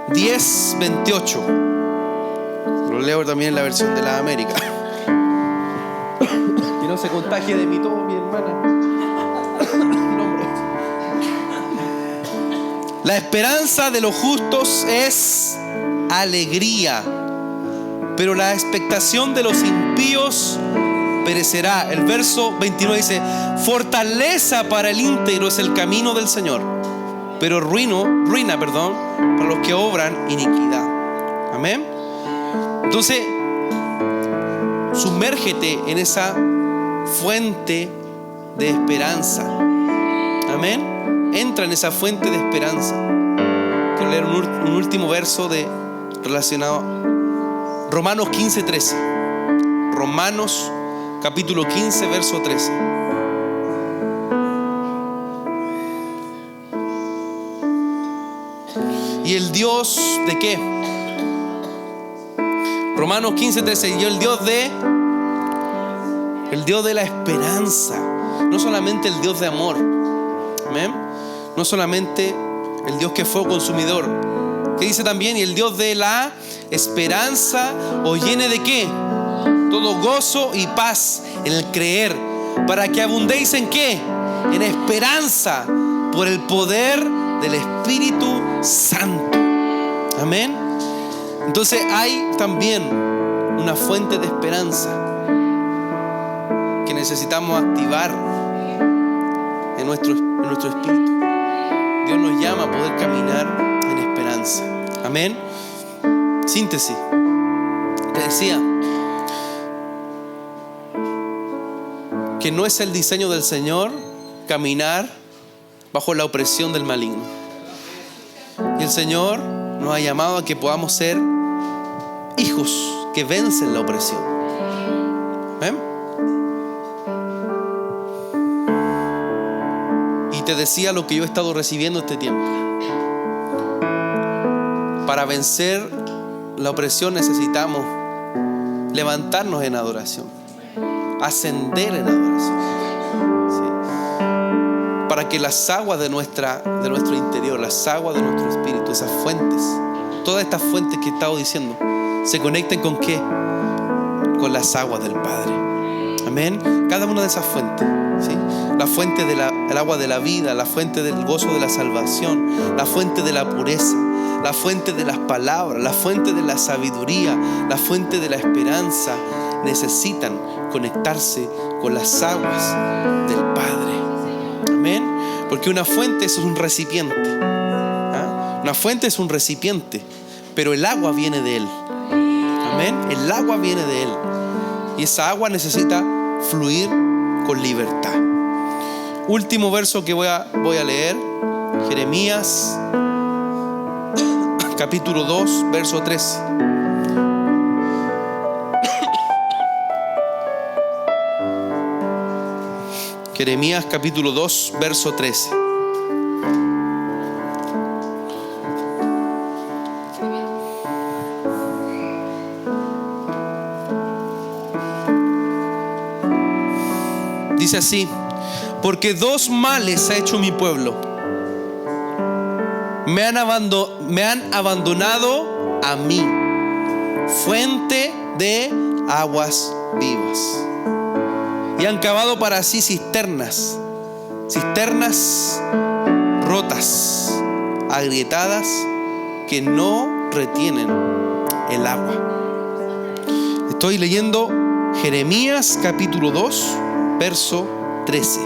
S1: 10:28. Lo leo también en la versión de la América. Que no se contagie de mí todo, mi hermana. La esperanza de los justos es alegría, pero la expectación de los impíos perecerá. El verso 29 dice: fortaleza para el íntegro es el camino del Señor, pero ruina para los que obran iniquidad. Amén. Entonces, sumérgete en esa fuente de esperanza. Amén. Entra en esa fuente de esperanza. Quiero leer un último verso relacionado. Romanos 15:13. Romanos capítulo 15, verso 13. ¿Y el Dios de qué? Romanos 15:13. Y el Dios de la esperanza, no solamente el Dios de amor. Amén. No solamente el Dios que fue consumidor, que dice también: y el Dios de la esperanza os llene de qué? Todo gozo y paz en el creer, para que abundéis en qué? En esperanza, por el poder del Espíritu Santo. Amén. Entonces hay también una fuente de esperanza que necesitamos activar en nuestro espíritu. Dios nos llama a poder caminar en esperanza. Amén. Síntesis. Te decía que no es el diseño del Señor caminar bajo la opresión del maligno. Y el Señor nos ha llamado a que podamos ser hijos que vencen la opresión. ¿Amén? Y te decía lo que yo he estado recibiendo este tiempo. Para vencer la opresión necesitamos levantarnos en adoración, ascender en adoración, ¿sí? Para que las aguas de nuestro interior, las aguas de nuestro espíritu, esas fuentes, todas estas fuentes que he estado diciendo, se conecten ¿con qué? Con las aguas del Padre. Amén. Cada una de esas fuentes, ¿sí? La fuente del agua de la vida, la fuente del gozo de la salvación, la fuente de la pureza, la fuente de las palabras, la fuente de la sabiduría, la fuente de la esperanza, necesitan conectarse con las aguas del Padre. Amén. Porque una fuente es un recipiente. ¿Ah? Una fuente es un recipiente, pero el agua viene de Él. Amén. El agua viene de Él. Y esa agua necesita fluir con libertad. Último verso que voy a leer. Jeremías capítulo 2, verso 13. Jeremías capítulo 2, verso 13. Dice así: porque dos males ha hecho mi pueblo. Me han abandonado a mí, fuente de aguas vivas, y han cavado para sí cisternas rotas, agrietadas, que no retienen el agua. Estoy leyendo Jeremías capítulo 2, verso 13.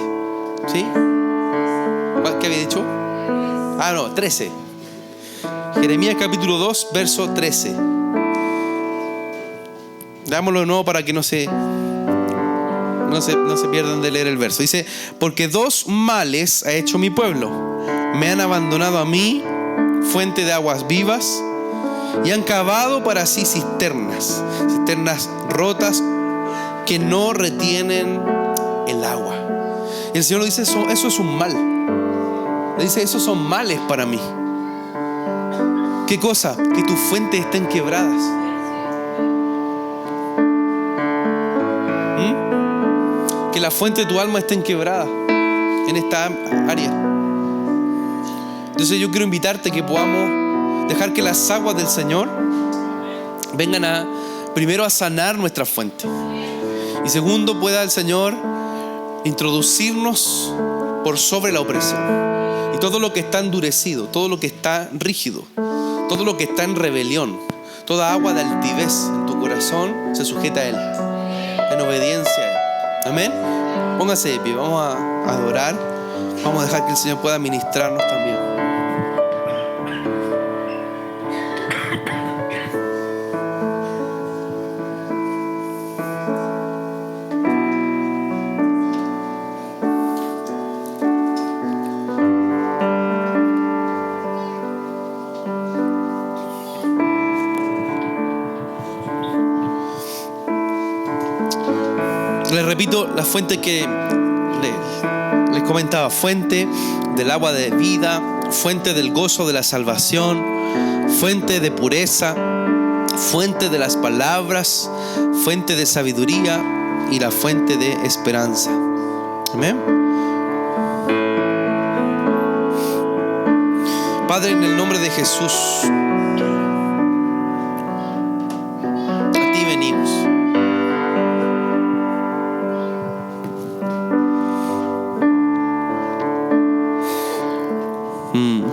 S1: ¿Sí? ¿Qué había dicho? 13. Jeremías capítulo 2, verso 13. Dámoslo de nuevo para que no se pierdan de leer el verso. Dice: porque dos males ha hecho mi pueblo. Me han abandonado a mí, fuente de aguas vivas, y han cavado para sí cisternas rotas que no retienen el agua. Y el Señor lo dice: eso es un mal. Le dice, esos son males para mí. ¿Qué cosa? Que tus fuentes estén quebradas. Que la fuente de tu alma estén quebradas en esta área. Entonces yo quiero invitarte que podamos dejar que las aguas del Señor vengan primero a sanar nuestra fuente. Y segundo, pueda el Señor introducirnos por sobre la opresión. Y todo lo que está endurecido, todo lo que está rígido, todo lo que está en rebelión, toda agua de altivez en tu corazón se sujeta a Él, en obediencia a Él. Amén. Póngase de pie, vamos a adorar. Vamos a dejar que el Señor pueda ministrarnos también. Les repito, la fuente que les comentaba: fuente del agua de vida, fuente del gozo de la salvación, fuente de pureza, fuente de las palabras, fuente de sabiduría y la fuente de esperanza. Amén. Padre, en el nombre de Jesús, a ti venimos.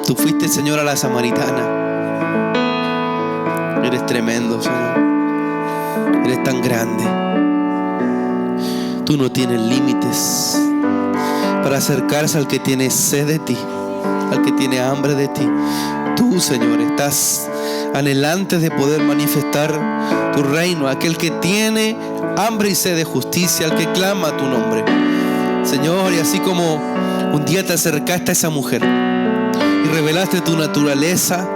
S1: Tú fuiste, Señor, a la samaritana. Eres tremendo, Señor. Eres tan grande. Tú no tienes límites para acercarse al que tiene sed de ti, al que tiene hambre de ti. Tú, Señor, estás anhelante de poder manifestar tu reino, aquel que tiene hambre y sed de justicia, al que clama tu nombre. Señor, y así como un día te acercaste a esa mujer y revelaste tu naturaleza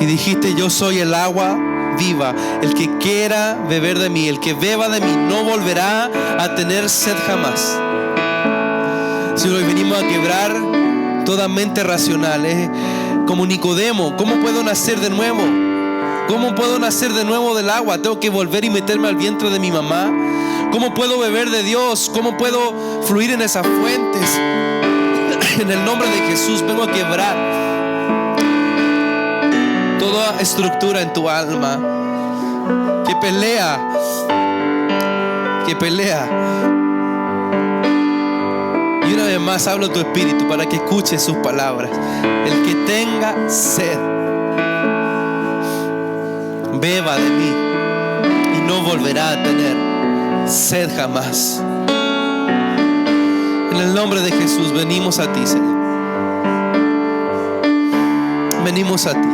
S1: y dijiste: yo soy el agua viva, el que quiera beber de mí, el que beba de mí no volverá a tener sed jamás. Señor, hoy venimos a quebrar toda mente racional, como Nicodemo. ¿Cómo puedo nacer de nuevo? ¿Cómo puedo nacer de nuevo del agua? Tengo que volver y meterme al vientre de mi mamá. ¿Cómo puedo beber de Dios? ¿Cómo puedo fluir en esas fuentes? En el nombre de Jesús vengo a quebrar toda estructura en tu alma que pelea. Y una vez más hablo a tu espíritu para que escuche sus palabras. El que tenga sed, beba de mí y no volverá a tener sed jamás. En el nombre de Jesús venimos a ti, Señor. Venimos a ti.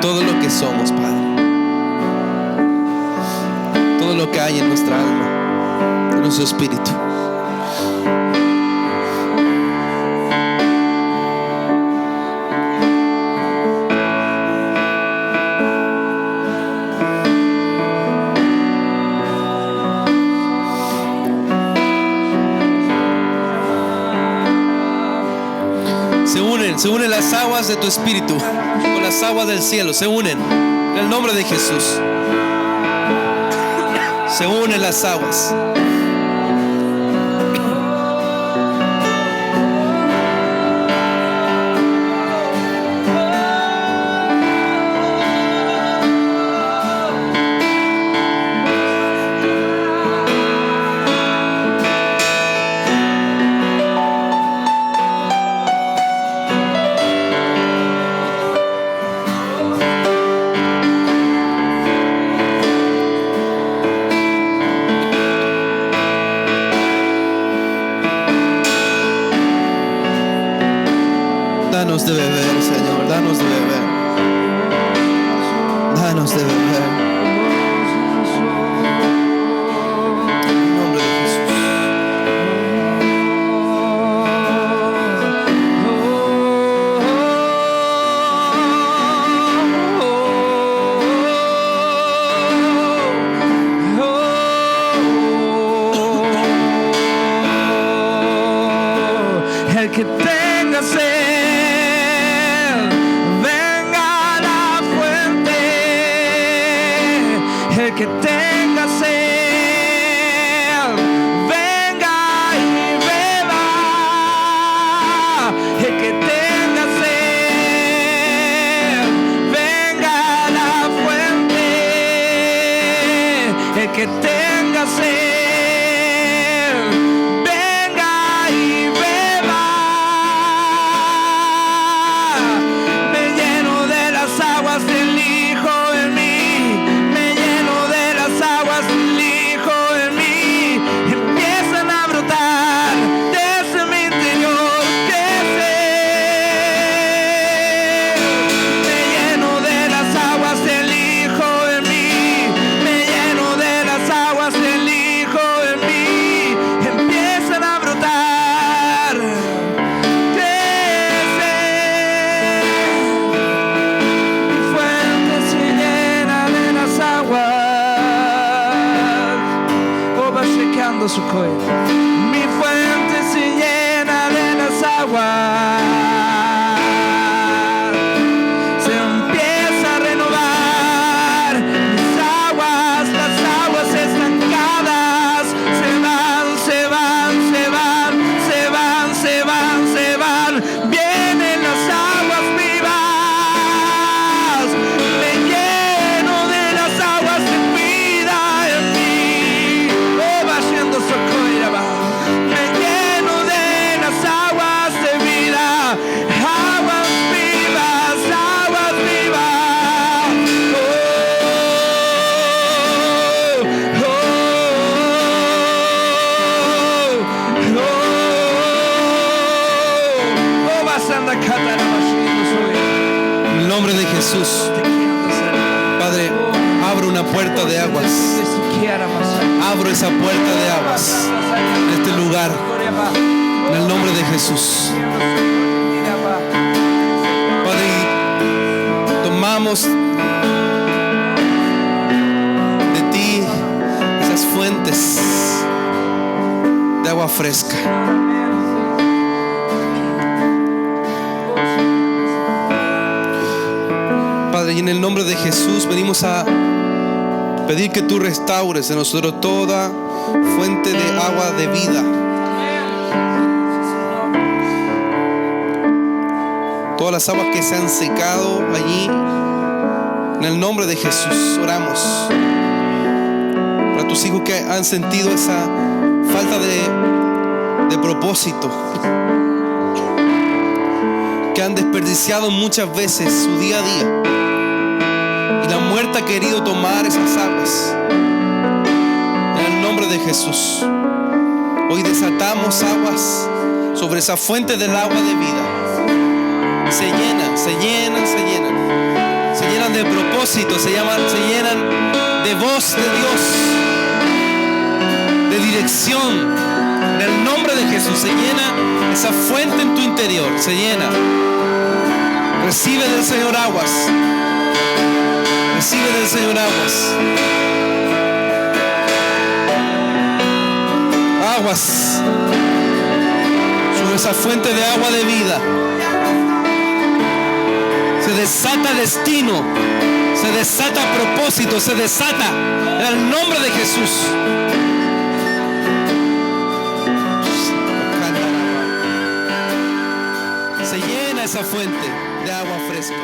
S1: Todo lo que somos, Padre. Todo lo que hay en nuestra alma, en nuestro espíritu. Se unen las aguas de tu espíritu con las aguas del cielo. Se unen en el nombre de Jesús. Se unen las aguas. Danos de beber, Señor, danos de beber. Danos de beber. En el nombre de Jesús.
S2: que tenga sed, venga y beba. Me lleno de las aguas del Hijo en mí, me lleno de las aguas del Hijo en mí. Empiezan a brotar desde mi interior, me lleno de las aguas del Hijo en mí, me lleno de las aguas del Hijo en mí. Empiezan a brotar desde mi fuente se llena de las aguas. Oh, va secando su cuello. Mi fuente se llena de las aguas. Se empieza a renovar mis aguas, las aguas estancadas se van, se van, se van, se van, se van, se van. Vienen las aguas vivas. Me lleno de las aguas de vida en mí. Oh, va siendo socorro, va. Me lleno de las aguas de vida, aguas vivas, aguas vivas. Oh, oh, oh, oh, oh, vas a andar cantando,
S1: En el nombre de Jesús, Padre, abro una puerta de aguas. Abro esa puerta de aguas en este lugar. En el nombre de Jesús. Padre, tomamos de ti esas fuentes de agua fresca. Padre, y en el nombre de Jesús venimos a pedir que tú restaures en nosotros toda fuente de agua de vida. Todas las aguas que se han secado allí, en el nombre de Jesús oramos. Para tus hijos que han sentido esa falta de propósito, que han desperdiciado muchas veces su día a día, y la muerte ha querido tomar esas aguas. En el nombre de Jesús, hoy desatamos aguas sobre esa fuente del agua de vida. Se llenan, se llenan, se llenan. Se llenan de propósito, se llenan de voz de Dios, de dirección. En el nombre de Jesús se llena esa fuente en tu interior, se llena. Recibe del Señor aguas. Recibe del Señor aguas. Aguas sobre esa fuente de agua de vida. Se desata destino, se desata propósito, se desata en el nombre de Jesús. Se llena esa fuente de agua fresca.